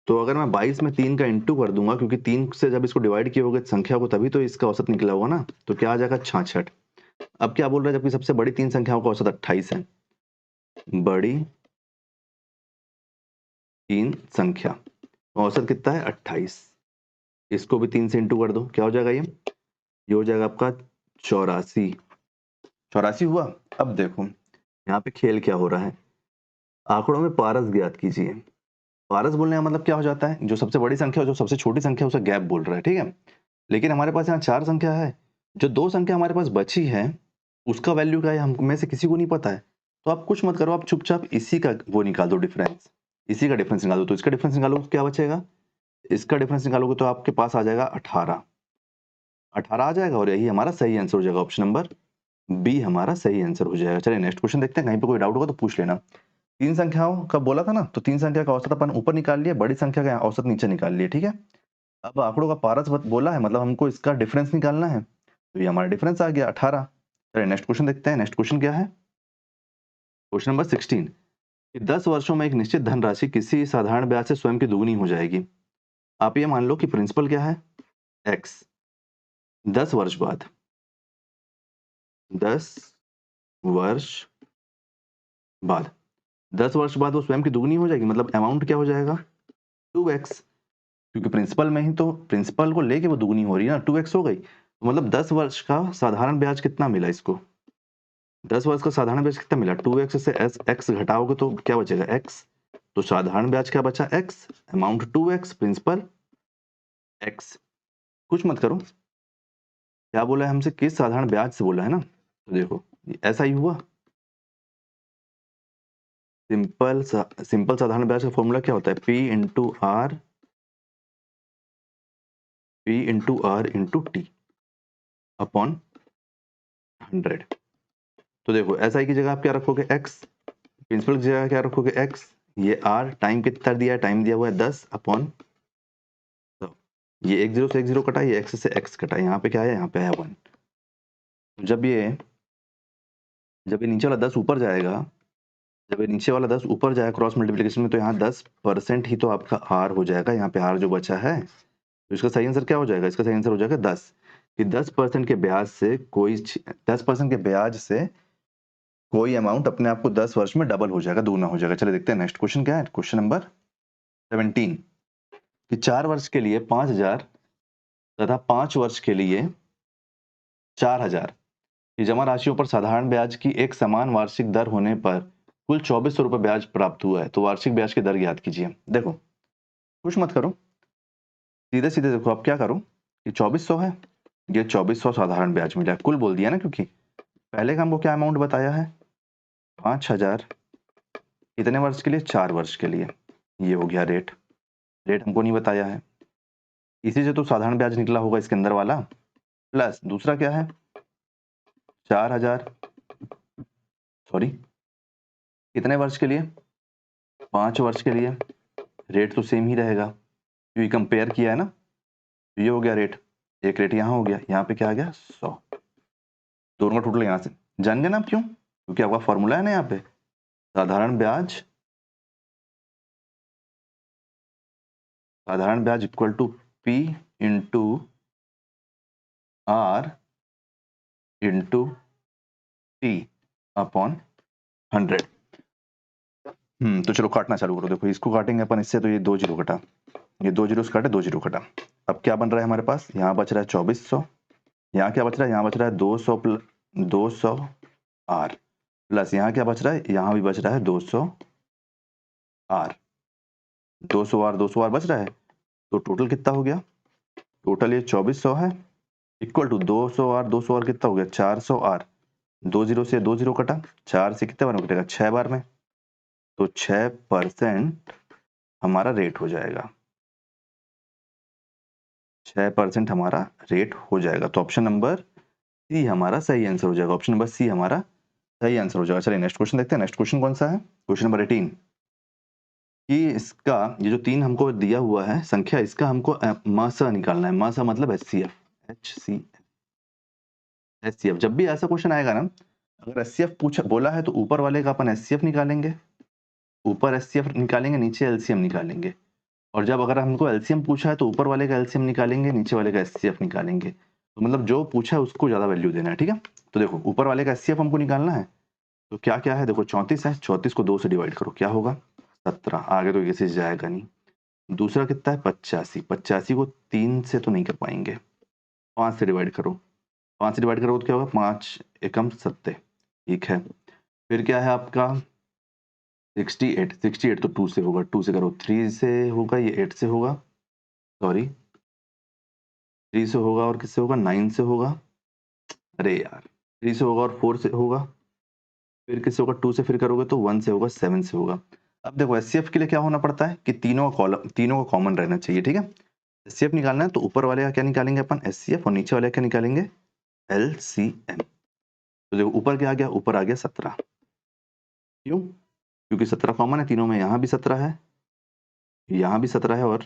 तो अगर मैं 22 में 3 का इंटू कर दूंगा, क्योंकि 3 से जब इसको डिवाइड किए होगे संख्या को तभी तो इसका औसत निकला होगा ना, तो क्या आ जाएगा 66। अब क्या बोल रहा है, जबकि सबसे बड़ी तीन संख्याओं का औसत 28 है, बड़ी तीन संख्या औसत कितना है 28, इसको भी 3 से इंटू कर दो, क्या हो जाएगा ये हो जाएगा आपका 84 हुआ। अब देखो यहाँ पे खेल क्या हो रहा है, आंकड़ों में पारस ज्ञात कीजिए। पारस बोलने का मतलब क्या हो जाता है, जो सबसे बड़ी संख्या जो सबसे छोटी संख्या उसे गैप बोल रहा है, ठीक है। लेकिन हमारे पास यहाँ 4 संख्या है, जो 2 संख्या हमारे पास बची है उसका वैल्यू क्या है हम में से किसी को नहीं पता है। तो आप कुछ मत करो, आप चुपचाप इसी का वो निकाल दो डिफरेंस, इसी का डिफरेंस निकाल दो। तो इसका डिफरेंस निकालो, क्या बचेगा, इसका डिफरेंस निकालोगे तो आपके पास आ जाएगा 18 आ जाएगा, और यही हमारा सही आंसर हो जाएगा। ऑप्शन नंबर बी हमारा सही आंसर हो जाएगा। चलिए नेक्स्ट क्वेश्चन देखते हैं, कहीं पे कोई डाउट होगा तो पूछ लेना। 3 संख्याओं का बोला था ना, तो 3 संख्या का औसत अपन ऊपर निकाल लिए, बड़ी संख्या का औसत नीचे निकाल लिए, ठीक है। अब आंकड़ों का पारस बोला है, मतलब हमको इसका डिफरेंस निकालना है, तो ये हमारा डिफरेंस आ गया 18। चलिए नेक्स्ट क्वेश्चन देखते हैं। नेक्स्ट क्वेश्चन क्या है, क्वेश्चन नंबर 16 कि 10 वर्षों में एक निश्चित धनराशि किसी साधारण ब्याज से स्वयं की दुगनी हो जाएगी। आप ये मान लो कि प्रिंसिपल क्या है, एक्स। 10 वर्ष बाद 10 वर्ष बाद 10 वर्ष बाद वो स्वयं की दुगनी हो जाएगी, मतलब अमाउंट क्या हो जाएगा 2x, क्योंकि प्रिंसिपल में ही तो प्रिंसिपल को लेके वो दुगनी हो रही है ना, 2x हो गई। तो मतलब 10 वर्ष का साधारण ब्याज कितना मिला इसको, 10 वर्ष का साधारण ब्याज कितना मिला, 2x से x घटाओगे तो क्या बचेगा x, तो साधारण ब्याज क्या बचा x, amount 2x, principal x। कुछ मत करो, क्या बोला है हमसे, किस साधारण ब्याज से बोला है ना, तो देखो ऐसा ही हुआ। सिंपल साधारण ब्याज का फॉर्मूला क्या होता है, P into R into T upon 100। तो देखो एस आई की जगह आप क्या रखोगे x, प्रिंसिपल की जगह क्या रखोगे x, ये r, टाइम कितना दिया है, टाइम दिया हुआ है 10 अपॉन, तो ये 1 0 से 1 0 कटा, ये x से x कटा, यहाँ पे क्या है, यहाँ पे है 1। जब ये नीचे वाला 10 ऊपर जाएगा, जब ये नीचे वाला 10 ऊपर जाएगा क्रॉस मल्टीप्लिकेशन में, तो यहाँ 10% ही तो आपका r हो जाएगा, यहाँ पे r जो बचा है। तो इसका सही आंसर क्या हो जाएगा, इसका सही आंसर हो जाएगा 10, कि 10% के ब्याज से 10% के ब्याज से कोई अमाउंट अपने आप को 10 वर्ष में डबल हो जाएगा, दुगना हो जाएगा। चलिए देखते हैं नेक्स्ट क्वेश्चन क्या है, क्वेश्चन नंबर 17 कि 4 वर्ष के लिए 5000 तथा 5 वर्ष के लिए 4000 की जमा राशियों पर साधारण ब्याज की एक समान वार्षिक दर होने पर कुल 2400 रुपए ब्याज प्राप्त हुआ है, तो वार्षिक ब्याज की दर ज्ञात कीजिए। देखो कुछ मत करो, सीधे सीधे देखो, आप क्या करो, ये 2400 है, ये 2400 साधारण ब्याज मिला, कुल बोल दिया ना, क्योंकि पहले का हमको क्या अमाउंट बताया है 5000, कितने वर्ष के लिए, 4 वर्ष के लिए, ये हो गया रेट हमको नहीं बताया है, इसी से तो साधारण ब्याज निकला होगा इसके अंदर वाला, प्लस दूसरा क्या है 4000, सॉरी कितने वर्ष के लिए, 5 वर्ष के लिए, रेट तो सेम ही रहेगा क्योंकि कंपेयर किया है ना। ये हो गया रेट, एक रेट यहाँ हो गया, यहाँ पे क्या आ गया 100, दोनों का टोटल यहाँ से जान गए ना आप, क्यों, क्योंकि आपका फॉर्मूला है ना यहाँ पे साधारण ब्याज equal to P into R into T upon 100। तो चलो काटना चालू करो, देखो इसको काटेंगे अपन इससे, तो ये 2 जीरो कटा, ये 2 जीरो से काटे 2 जीरो कटा। अब क्या बन रहा है हमारे पास, यहाँ बच रहा है 2400, यहाँ क्या बच रहा है, यहाँ बच रहा है 200 R, प्लस यहाँ क्या बच रहा है, यहाँ भी बच रहा है 200 R, 200 R बच रहा है, तो टोटल कितना हो गया, टोटल ये 2400 है इक्वल टू 200 R कितना हो गया 400 R, 2 जीरो से 2 जीरो कटा, 4 से कितने बार में कटेगा 6 बार में, तो 6% हमारा रेट हो जाएगा, 6% हमारा रेट हो जाएगा। तो ऑप्शन नंबर सी हमारा सही आंसर हो जाएगा, ऑप्शन नंबर सी हमारा सही आंसर हो जाएगा। चलिए नेक्स्ट क्वेश्चन देखते हैं। नेक्स्ट क्वेश्चन कौन सा है, क्वेश्चन नंबर 18 कि इसका ये जो 3 हमको दिया हुआ है संख्या, इसका हमको मासा निकालना है, मासा मतलब HCF। जब भी ऐसा क्वेश्चन आएगा ना, अगर HCF पूछा बोला है तो ऊपर वाले का अपन HCF निकालेंगे, ऊपर HCF निकालेंगे, नीचे LCM निकालेंगे, और जब अगर हमको LCM पूछा है तो ऊपर वाले का LCM निकालेंगे, नीचे वाले का HCF निकालेंगे। तो मतलब जो पूछा है उसको ज्यादा वैल्यू देना है, ठीक है। तो देखो ऊपर वाले का HCF हमको निकालना है, तो क्या क्या है, देखो 34 है, 34 को 2 से डिवाइड करो, क्या होगा 17, आगे तो किसी से जाएगा नहीं। दूसरा कितना है 85, 85 को 3 से तो नहीं कर पाएंगे, 5 से डिवाइड करो, 5 से डिवाइड करोगे तो क्या होगा, 5 एकम 7, ठीक है। फिर क्या है आपका 68, 68 तो 2 से होगा, 2 से करो 3 से होगा, ये 8 से होगा, सॉरी 3 से होगा और किससे होगा, 9 से होगा, अरे यार 3 से होगा और 4 से होगा, फिर किससे होगा 2 से, फिर करोगे तो 1 से होगा, 7 से होगा। अब देखो एचसीएफ के लिए क्या होना पड़ता है कि तीनों का कॉलम, तीनों का कॉमन रहना चाहिए, ठीक है। एचसीएफ निकालना है तो ऊपर वाले का क्या निकालेंगे अपन, एचसीएफ, और नीचे वाले का क्या निकालेंगे, एलसीएम। तो देखो ऊपर क्या आ गया, ऊपर आ गया 17, क्यों, क्योंकि 17 कॉमन है तीनों में, यहाँ भी 17 है, यहाँ भी 17 है और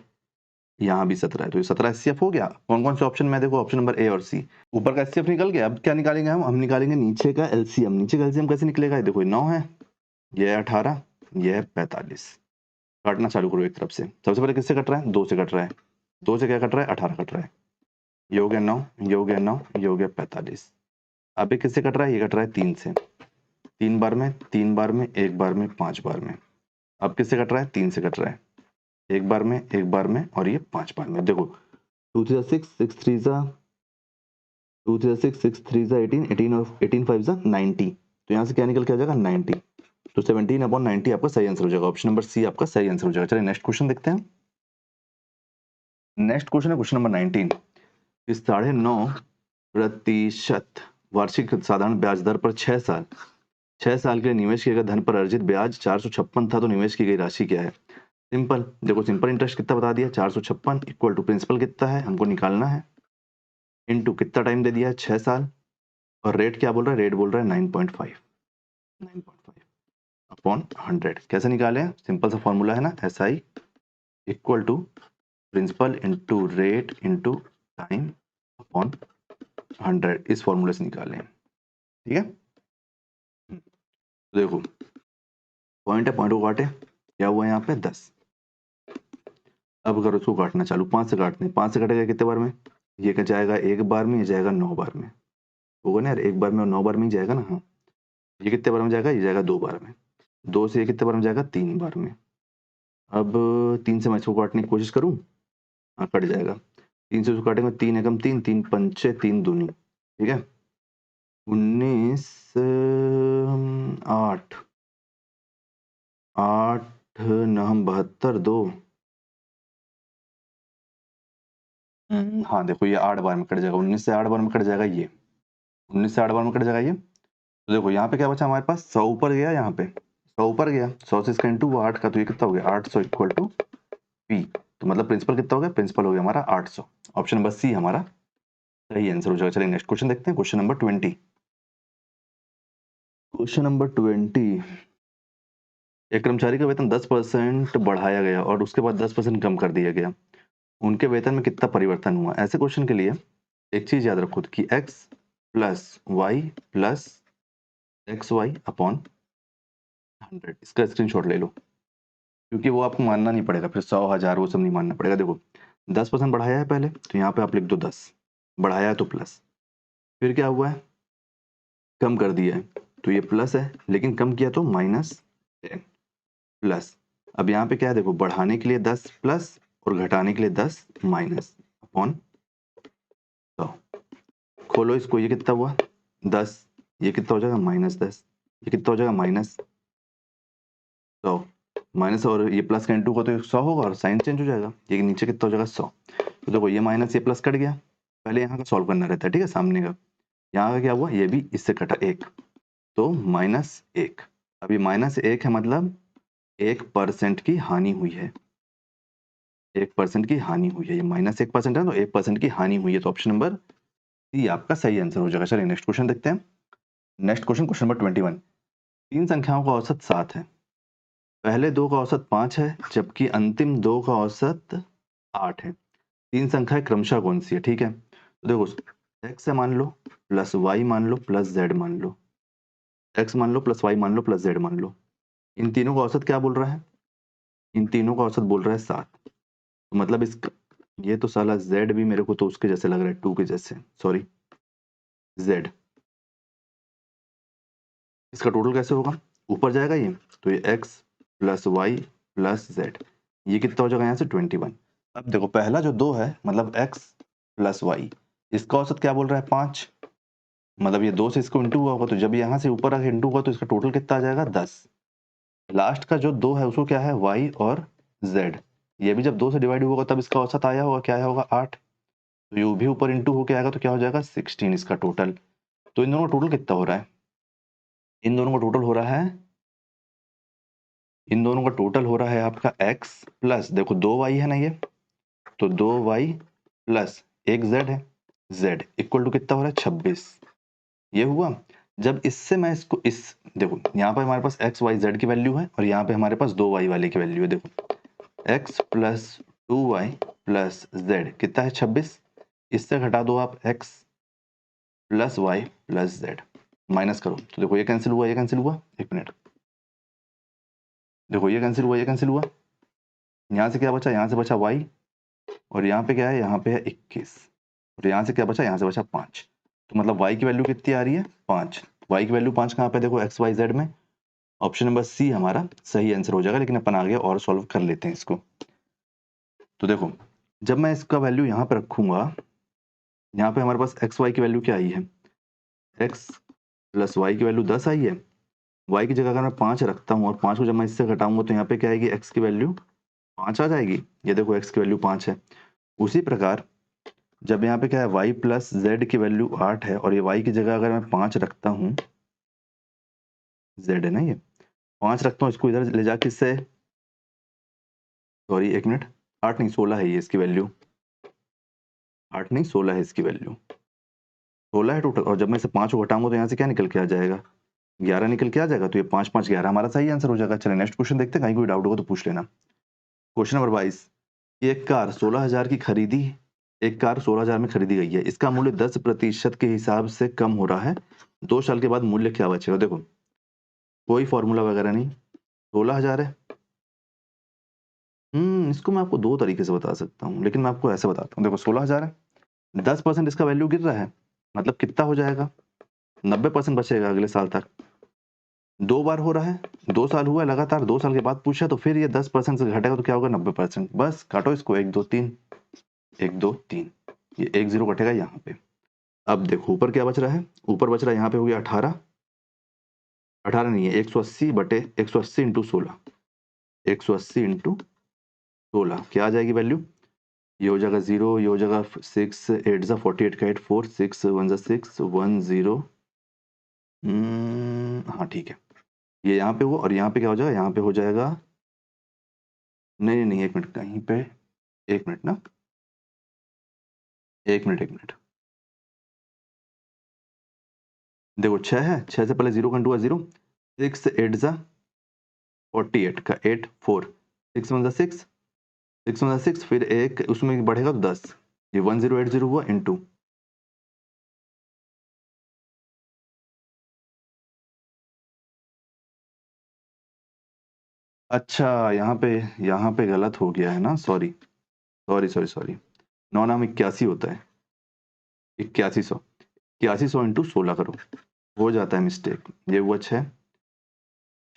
यहाँ भी 17 है, तो ये 17 एचसीएफ हो गया। कौन कौन से ऑप्शन में, देखो ऑप्शन नंबर ए और सी। ऊपर का एचसीएफ निकल गया, अब क्या निकालेंगे हम निकालेंगे नीचे का एलसीएम। नीचे का एलसीएम कैसे निकलेगा, देखो 9 है, ये है 18, ये है 45। काटना चालू करो एक तरफ से, सबसे पहले किससे कट रहा है, 2 से कट रहा है, 2 से क्या कट रहा है, 18 कट रहा है, ये हो गया 9, ये हो गया 9, ये हो गया 45। अब ये किससे कट रहा है, ये कट रहा है 3 से, 3 बार में, 3 बार में, 1 बार में, 5 बार में। अब किससे कट रहा है, 3 से कट रहा है, 1 बार में, 1 बार में, और ये 5 बार में। देखो 2 3 6, 6 3 2 3 6, 6 3 18, 18 और 18 5 90। तो यहाँ से क्या निकल के आ जाएगा, 90। तो 17/90 आपका सही आंसर हो जाएगा, ऑप्शन नंबर सी आपका सही आंसर हो जाएगा। चलिए नेक्स्ट क्वेश्चन देखते हैं। नेक्स्ट क्वेश्चन है क्वेश्चन नंबर 19। 9.5% वार्षिक साधारण ब्याज दर पर 6 साल के लिए निवेश किए गए धन पर अर्जित ब्याज 456 था, तो निवेश की गई राशि क्या है। सिंपल, देखो सिंपल इंटरेस्ट कितना बता दिया, 456 इक्वल टू प्रिंसिपल कितना है हमको निकालना है, इनटू कितना टाइम दे दिया है, 6 साल, और रेट क्या बोल रहा है, रेट बोल रहा है 9.5, 9.5 अपॉन 100। कैसे निकाले, सिंपल सा फॉर्मूला है ना, SI equal to principal into rate into time upon 100, इस फॉर्मूले से निकालें, ठीक है। तो देखो पॉइंट है, पॉइंट को काटे, क्या हुआ यहाँ पे 10। अब अगर उसको काटना चालू, 5 से काटने, 5 से कटेगा कितने बार में, ये क्या जाएगा 1 बार में, ये जाएगा 9 बार में, होगा ना यार, 1 बार में और 9 बार में ही जाएगा ना, हाँ। ये कितने बार में जाएगा, ये जाएगा 2 बार में, 2 से ये कितने बार में जाएगा, 3 बार में। अब 3 से मैं इसको काटने की कोशिश करूँ, हाँ कट जाएगा, 3 से उसको काटेंगे, 3 एकम 3, 3 पंचे 3 दूनी, ठीक है, 19 8 8 9 72 2। हाँ देखो ये 8 बार में कट जाएगा, 19 से 8 बार में कट जाएगा ये, 19 से 8 बार में कट जाएगा ये। तो देखो यहाँ पे क्या बचा हमारे पास, 100 ऊपर गया, यहाँ पे 100 ऊपर गया, 100 से इसका इंटू 8 का, तो ये कितना हो गया 800 इक्वल टू पी। तो मतलब प्रिंसिपल कितना हो गया, प्रिंसिपल हो गया हमारा 800। ऑप्शन नंबर सी हमारा सही आंसर हो जाएगा। चलिए नेक्स्ट क्वेश्चन देखते हैं, क्वेश्चन नंबर 20। क्वेश्चन नंबर 20, एक कर्मचारी का वेतन 10% बढ़ाया गया और उसके बाद 10% कम कर दिया गया, उनके वेतन में कितना परिवर्तन हुआ। ऐसे क्वेश्चन के लिए एक चीज याद रखो कि x plus y plus x y upon 100, इसका स्क्रीनशॉट ले लो, क्योंकि वो आपको मानना नहीं पड़ेगा, फिर 100 1000 वो सब नहीं मानना पड़ेगा। देखो 10% बढ़ाया है पहले, तो यहाँ पे आप लिख दो 10, बढ़ाया है तो प्लस, फिर क्या हुआ है, कम कर दिया है, तो ये प्लस है, लेकिन कम किया तो -10 प्लस। अब यहाँ पे क्या है, देखो बढ़ाने के लिए 10 प्लस और घटाने के लिए 10 माइनस अपॉन 100। खोलो इसको, ये कितना हुआ 10, ये कितना हो जाएगा -10, ये कितना हो जाएगा -100, माइनस और ये प्लस का इंटू को तो 100 होगा और साइन चेंज हो जाएगा, ये नीचे कितना हो जाएगा 100। तो देखो ये माइनस ये प्लस कट गया, पहले यहाँ का सॉल्व करना रहता है, ठीक है, सामने का। यहाँ का क्या हुआ, ये भी इससे कटा 1, तो -1। अब ये -1 है, मतलब 1% की हानि हुई है, 1% की हानि हुई है, ये -1% है तो 1% की हानि हुई है, तो ऑप्शन नंबर सी आपका सही आंसर हो जाएगा। चलिए नेक्स्ट क्वेश्चन देखते हैं। Next question, question number 21। 3 संख्याओं का औसत 7 है, पहले 2 का औसत 5 है, जबकि अंतिम 2 का औसत 8 है। 3 संख्याएं क्रमशः कौन सी है, ठीक है। तो देखो x मान लो प्लस y मान लो प्लस z मान लो, x मान लो प्लस y मान लो प्लस z मान लो, इन तीनों का औसत क्या बोल रहा है, इन तीनों का औसत बोल रहा है 7। तो मतलब इसका, ये तो साला z भी मेरे को तो उसके जैसे लग रहा है, 2 के जैसे, सॉरी z, इसका टोटल कैसे होगा, ऊपर जाएगा ये, तो ये x plus y plus z, ये कितना हो जाएगा यहाँ से 21। अब देखो पहला जो 2 है, मतलब x प्लस वाई, इसका औसत क्या बोल रहा है 5, मतलब ये 2 से इसको इंटू हुआ होगा, तो जब यहाँ से ऊपर आके इंटू हुआ तो इसका टोटल कितना आ जाएगा 10। लास्ट का जो 2 है उसको क्या है y और z, ये भी जब 2 से डिवाइड होगा तब इसका औसत आया होगा, क्या आया होगा 8, तो ये भी ऊपर इंटू होके आएगा तो क्या हो जाएगा 16 इसका टोटल। तो इन दोनों का टोटल कितना हो रहा है, इन दोनों का टोटल हो रहा है, इन दोनों का टोटल हो रहा है आपका x प्लस, देखो 2y है ना ये, तो 2y प्लस 1z है, z इक्वल टू कितना हो रहा है 26। ये हुआ। जब इससे मैं इसको इस, देखो यहाँ पे हमारे पास x y z की वैल्यू है और यहाँ पे हमारे पास 2y वाले की वैल्यू है, देखो x plus 2y plus z कितना है 26, इससे घटा दो आप x plus y plus z, minus करो तो देखो ये कैंसिल हुआ, ये कैंसिल हुआ, एक मिनट, देखो ये कैंसिल हुआ, ये कैंसिल हुआ, यहाँ से क्या बचा, यहाँ से बचा y, और यहाँ पे क्या है, यहाँ पे है 21, और यहाँ से क्या बचा, यहाँ से बचा 5, तो मतलब y की वैल्यू कितनी आ रही है 5, y की वैल्यू 5 कहाँ पे, देखो x y z में, ऑप्शन नंबर सी हमारा सही आंसर हो जाएगा। लेकिन अपन आगे और सॉल्व कर लेते हैं इसको। तो देखो जब मैं इसका वैल्यू यहाँ पे रखूंगा, यहाँ पे हमारे पास एक्स वाई की वैल्यू क्या आई है, x प्लस वाई की वैल्यू 10 आई है, y की जगह अगर मैं 5 रखता हूँ और 5 को जब मैं इससे घटाऊंगा तो यहाँ पे क्या आएगी, x की वैल्यू 5 आ जाएगी, ये देखो x की वैल्यू 5 है। उसी प्रकार जब यहाँ पे क्या है, y प्लस जेड की वैल्यू 8 है और ये y की जगह अगर मैं 5 रखता हूँ, z है ना ये, 5 रखता हूँ, इसको इधर ले जाके इससे, सॉरी एक मिनट, 8 नहीं 16 है ये इसकी वैल्यू, 8 नहीं 16 है इसकी वैल्यू, 16 है टोटल, और जब मैं इसे 5 को घटाऊंगा तो यहाँ से क्या निकल के आ जाएगा, 11 निकल के आ जाएगा, तो ये 5 5 11 हमारा सही आंसर हो जाएगा। चलिए नेक्स्ट क्वेश्चन देखते हैं, कहीं कोई डाउट होगा तो पूछ लेना। क्वेश्चन नंबर 22, एक कार 16,000 की खरीदी, एक कार 16,000 में खरीदी गई है, इसका मूल्य 10% के हिसाब से कम हो रहा है, 2 साल के बाद मूल्य क्या बचेगा। देखो कोई फॉर्मूला वगैरह नहीं, 16,000 है, इसको मैं आपको 2 तरीके से बता सकता हूँ, लेकिन मैं आपको ऐसे बताता हूँ। देखो 16,000 है, 10% इसका वैल्यू गिर रहा है, मतलब कितना हो जाएगा, 90% बचेगा अगले साल तक। 2 बार हो रहा है, 2 साल हुआ है लगातार, 2 साल के बाद पूछा तो फिर ये 10% से घटेगा तो क्या होगा 90%। बस काटो इसको, 1 2 3, 1 2 3, ये 1 0 कटेगा यहाँ पे। अब देखो ऊपर क्या बच रहा है, ऊपर बच रहा है यहाँ पे हो गया 18, 18 नहीं है 180 बटे 180 इंटू 16, 180 इंटू 16 क्या आ जाएगी वैल्यू, ये हो जाएगा 0, ये हो जाएगा 6 8 जा 48 का 8 4 6 1 जा 6 1 0, हाँ ठीक है, ये यहाँ पे हुआ और यहाँ पे क्या हो जाएगा, यहाँ पे हो जाएगा, नहीं नहीं नहीं एक मिनट, कहीं पे एक मिनट ना, एक मिनट एक मिनट, देखो 6 है, 6 से पहले 0 का इंटू हुआ 0, 6 8 जा 48 का 8 4 6 1 जा 6 6 1 जा 6, फिर एक उसमें बढ़ेगा तो 10, ये 1080 हुआ इंटू, अच्छा यहाँ पे गलत हो गया है ना, सॉरी सॉरी सॉरी सॉरी, 9 नाम 81 होता है, 8100, 8100 इंटू 16 करो, हो जाता है मिस्टेक, ये हुआ 6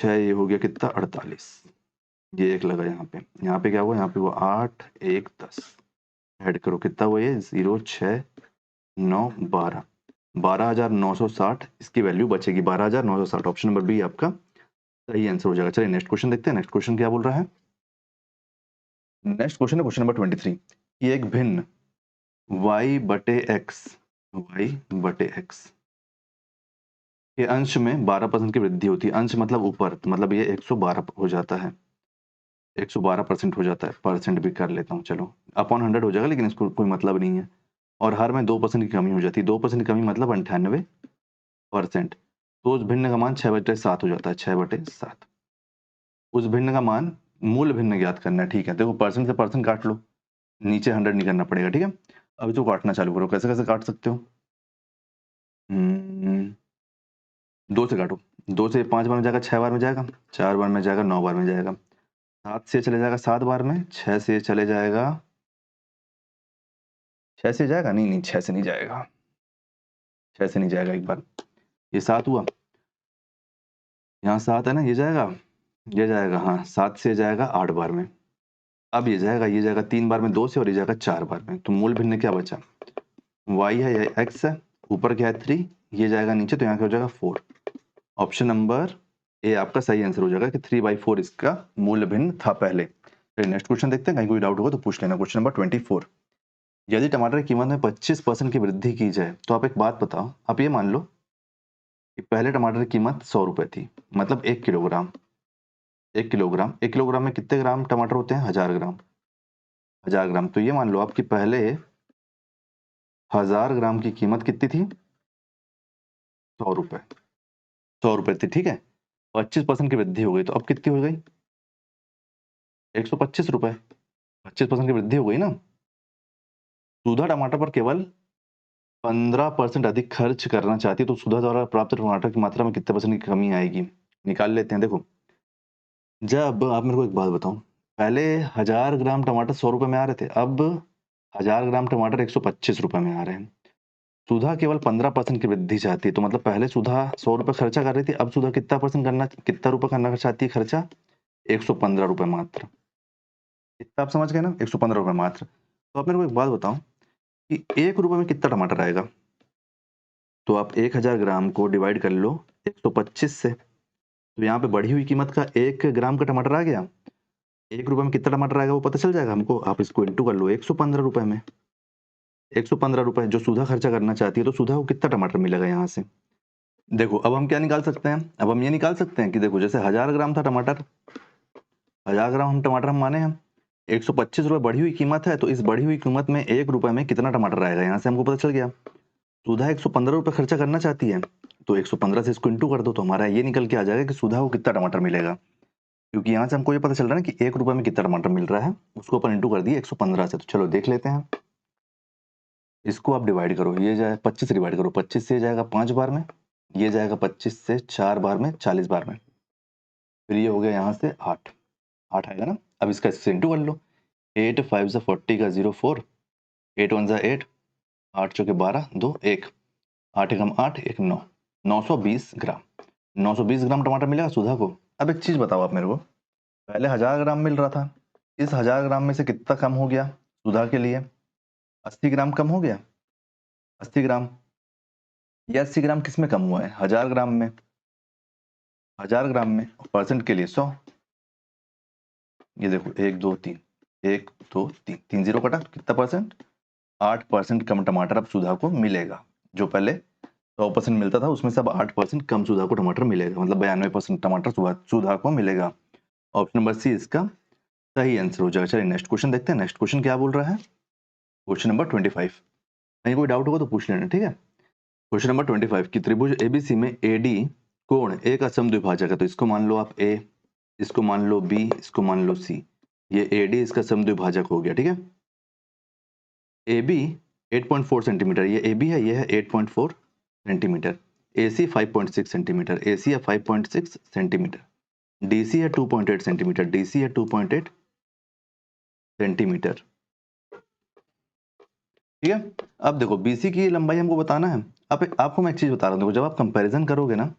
6, ये हो गया कितना 48, ये एक लगा यहाँ पे क्या हुआ, यहाँ पे हुआ 8 1 10, ऐड करो कितना हुआ ये 0 6 9 12, 12,960 इसकी वैल्यू बचेगी, 12,960, ऑप्शन नंबर बी आपका सही आंसर हो जाएगा। चलिए नेक्स्ट क्वेश्चन देखते हैं, नेक्स्ट क्वेश्चन क्या बोल रहा है। नेक्स्ट क्वेश्चन है क्वेश्चन नंबर 23, कि एक भिन्न y बटे x, y बटे x के अंश में 12% की वृद्धि होती है, अंश मतलब ऊपर, तो मतलब ये 112 हो जाता है, 112% हो जाता है, परसेंट भी कर लेता हूँ चलो, अपॉन 100 हो जाएगा, लेकिन इसको कोई मतलब नहीं है, और हर में 2% की कमी हो जाती है, 2% की कमी मतलब 98%, तो उस भिन्न का मान 6/7 हो जाता है, 6/7, उस भिन्न का मान, मूल भिन्न ज्ञात करना है, ठीक है, देखो परसेंट से परसेंट काट लो, नीचे 100 नहीं करना पड़ेगा, ठीक है। अब इसको काटना चालू करो, कैसे कैसे काट सकते हो, 2 से काटो, 2 से 5 बार में जाएगा, 6 बार में जाएगा, 4 बार में जाएगा, 9 बार में जाएगा, 7 से चले जाएगा 7 बार में, 6 से चले जाएगा, 6 से जाएगा, नहीं नहीं 6 से नहीं जाएगा, 6 से नहीं जाएगा, एक बार ये 7 हुआ, यहाँ 7 है ना, ये जाएगा, हाँ 7 से जाएगा 8 बार में, अब ये जाएगा 3 बार में 2 से, और ये जाएगा 4 बार में, तो मूल भिन्न क्या बचा, y है या x है, ऊपर क्या है 3, ये जाएगा नीचे, तो यहाँ क्या हो जाएगा 4। ऑप्शन नंबर ए आपका सही आंसर हो जाएगा कि 3/4 इसका मूल भिन्न था पहले। तो नेक्स्ट क्वेश्चन देखते हैं, कहीं कोई डाउट होगा तो पूछ लेना। क्वेश्चन नंबर 24, यदि टमाटर की कीमत में 25% की वृद्धि की जाए तो आप एक बात बताओ, आप ये मान लो कि पहले टमाटर की कीमत 100 रुपए थी, मतलब 1 किलोग्राम। 1 किलोग्राम में कितने ग्राम टमाटर होते हैं? 1000 ग्राम। 1000 ग्राम, तो ये मान लो आपकी पहले 1000 ग्राम की कीमत कितनी थी? 100 रुपए। 100 रुपए थी, ठीक है। 25% की वृद्धि हो गई, तो अब कितनी हो गई? 125 रुपए। 25% की वृद्धि हो गई ना। सुधा टमाटर पर केवल 15% अधिक खर्च करना चाहती है, तो सुधा द्वारा प्राप्त टमाटर की मात्रा में कितने परसेंट की कमी आएगी? निकाल लेते हैं। देखो, जब आप मेरे को एक बात बताओ, पहले 1000 ग्राम टमाटर 100 रुपए में आ रहे थे, अब 1000 ग्राम टमाटर 125 रुपए में आ रहे हैं। सुधा केवल 15% की वृद्धि चाहती है, तो मतलब पहले सुधा 100 रुपए खर्चा कर रही थी, अब सुधा कितना रुपए करना चाहती है खर्चा? 115 रुपए मात्र। इतना आप समझ गए ना, 115 रुपए मात्र। तो आप मेरे को एक बात बताओ कि 1 रुपए में कितना टमाटर आएगा? तो आप 1000 ग्राम को डिवाइड कर लो 125 से, तो यहाँ पे बढ़ी हुई कीमत का 1 ग्राम का टमाटर आ गया। 1 रुपए में कितना टमाटर आएगा वो पता चल जाएगा हमको। आप इसको इंटू कर लो 115 रुपए में। 115 रुपए जो सुधा खर्चा करना चाहती है, तो सुधा को कितना टमाटर मिलेगा यहाँ से? देखो, अब हम क्या निकाल सकते हैं? अब हम ये निकाल सकते हैं कि देखो, जैसे 1000 ग्राम था टमाटर, 1000 ग्राम हम टमाटर हम माने हैं, 125 रुपए बढ़ी हुई कीमत है, तो इस बढ़ी हुई कीमत में 1 रुपए में कितना टमाटर आएगा यहाँ से हमको पता चल गया। सुधा 115 रुपए खर्चा करना चाहती है, तो 115 से इसको इंटू कर दो, तो हमारा ये निकल के आ जाएगा कि सुधा को कितना टमाटर मिलेगा। क्योंकि यहाँ से हमको ये पता चल रहा है ना कि 1 रुपए में कितना टमाटर मिल रहा है, उसको अपन इंटू कर दिए 115 से। तो चलो देख लेते हैं, इसको आप डिवाइड करो, ये जाए 25 से डिवाइड करो, 25 से जाएगा 5 बार में, ये जाएगा 25 से 4 बार में, 40 बार में, फिर ये हो गया यहाँ से 8 आएगा ना। अब इसका इससे इंटू कर लो, 8 5 से 40 का 0 4, 8 1 जा 8, 8 चौके 12, 2 1, 8 एकम 8, 1 9, 920 ग्राम। 920 ग्राम टमाटर मिलेगा सुधा को। अब एक चीज बताओ आप मेरे को, पहले 1000 ग्राम मिल रहा था, इस 1000 ग्राम में से कितना कम हो गया सुधा के लिए? 80 ग्राम कम हो गया। 80 ग्राम, ये 80 ग्राम किस में कम हुआ है? 1000 ग्राम में। 1000 ग्राम में, परसेंट के लिए 100। ये देखो 1 2 3, 1 2 3, 3 0 कटा, कितना परसेंट? 8% कम टमाटर अब सुधा को मिलेगा। जो पहले 100% मिलता था, उसमें से अब 8% कम सुधा को टमाटर मिलेगा, मतलब 92% टमाटर सुधा को मिलेगा। ऑप्शन नंबर सी इसका सही आंसर हो जाएगा। चलिए नेक्स्ट क्वेश्चन देखते हैं। नेक्स्ट क्वेश्चन क्या बोल रहा है? क्वेश्चन नंबर 25, कहीं कोई डाउट होगा तो पूछ लेना, ठीक है। क्वेश्चन नंबर 25 कि त्रिभुज एबीसी में एडी कोण ए का समद्विभाजक है, तो इसको मान लो आप ए, इसको मान लो बी, इसको मान लो सी। ये एडी इसका समद्विभाजक हो गया, ठीक है। ए बी 8.4 सेंटीमीटर, ये ए बी है, ये है 8.4 सेंटीमीटर। ए सी 5.6 सेंटीमीटर, ए सी है 5.6 सेंटीमीटर। डी सी है 2.8 सेंटीमीटर, डी सी है 2.8 सेंटीमीटर, ठीक है। अब देखो बीसी की लंबाई हमको बताना है। अब आपको मैं एक चीज बता रहा हूँ, देखो जब आप कंपैरिजन करोगे ना,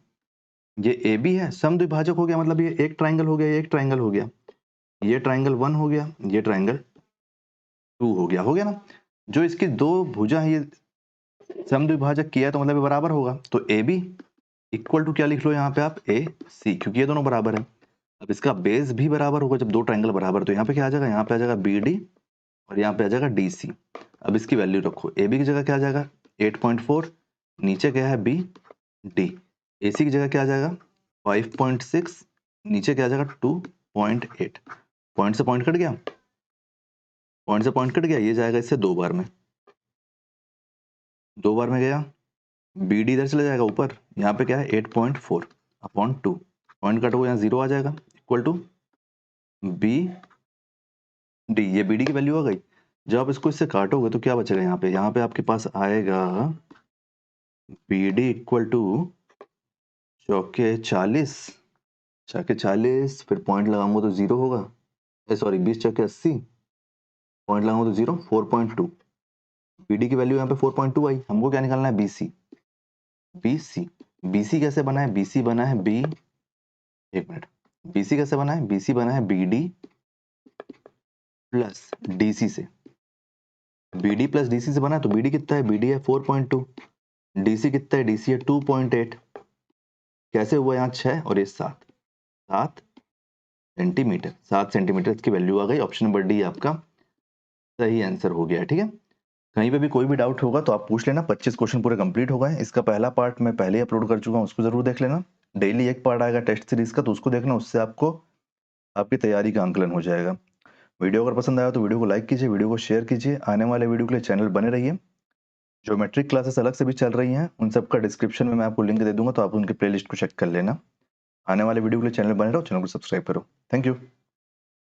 ये ए बी है, समद्विभाजक हो गया, मतलब ये एक ट्राइंगल हो गया, ये एक ट्राइंगल हो गया, ये ट्राइंगल 1 हो गया, ये ट्राइंगल 2 हो गया ना। जो इसकी दो भुजा है, ये समद्विभाजक किया है, तो मतलब ये बराबर होगा। तो ए बी इक्वल टू क्या लिख लो यहाँ पे आप? ए सी, क्योंकि ये दोनों बराबर है। अब इसका बेस भी बराबर होगा, जब दो ट्राइंगल बराबर, तो यहाँ पे क्या आ जाएगा? यहाँ पे आ जाएगा बी डी और यहाँ पे आ जाएगा डी सी। अब इसकी वैल्यू रखो, ए बी की जगह क्या आ जाएगा? 8.4, नीचे क्या है? B D. ए सी की जगह क्या आ जाएगा? 5.6, नीचे क्या आ जाएगा? 2.8। पॉइंट से पॉइंट कट गया, पॉइंट से पॉइंट कट गया, ये जाएगा इससे 2 बार में, 2 बार में गया। बी डी इधर चला जाएगा ऊपर, यहाँ पे क्या है? 8.4 अपॉन 2, पॉइंट कट हो, यहाँ 0 आ जाएगा, इक्वल टू बी डी। ये बी डी की वैल्यू आ गई। जब आप इसको इससे काटोगे तो क्या बचेगा यहाँ पे? यहाँ पे आपके पास आएगा बी डी इक्वल टू चौके 40, चौके 40, फिर पॉइंट लगाऊंगा तो 0 होगा, सॉरी 20 चौके 80, पॉइंट लगाऊंगा तो 0, 4.2। बीडी की वैल्यू यहाँ पे 4.2 आई। हमको क्या निकालना है? बीसी। बीसी, बीसी कैसे बना है? बीसी बना है बी, एक मिनट, बीसी कैसे बना है? बीसी बना है बी डी प्लस डीसी से। बीडी प्लस डीसी से बना है, तो बीडी कितना है? बीडी है 4.2, DC कितना है? DC है 2.8। कैसे हुआ? यहाँ 6 और ये 7 सेंटीमीटर, 7 सेंटीमीटर की वैल्यू आ गई। ऑप्शन नंबर डी आपका सही आंसर हो गया। ठीक है, कहीं पे भी कोई भी डाउट होगा तो आप पूछ लेना। 25 क्वेश्चन पूरे कंप्लीट हो गए। इसका पहला पार्ट मैं पहले अपलोड कर चुका हूँ, उसको जरूर देख लेना। डेली एक पार्ट आएगा टेस्ट सीरीज का, तो उसको देखना, उससे आपको आपकी तैयारी का आंकलन हो जाएगा। वीडियो अगर पसंद आया तो वीडियो को लाइक कीजिए, वीडियो को शेयर कीजिए। आने वाले वीडियो के लिए चैनल बने रहिए। ज्योमेट्रिक क्लासेस अलग से भी चल रही हैं, उन सबका डिस्क्रिप्शन में मैं आपको लिंक दे दूंगा, तो आप उनके प्लेलिस्ट को चेक कर लेना। आने वाले वीडियो के लिए चैनल बने रहो, चैनल को सब्सक्राइब करो। Thank you.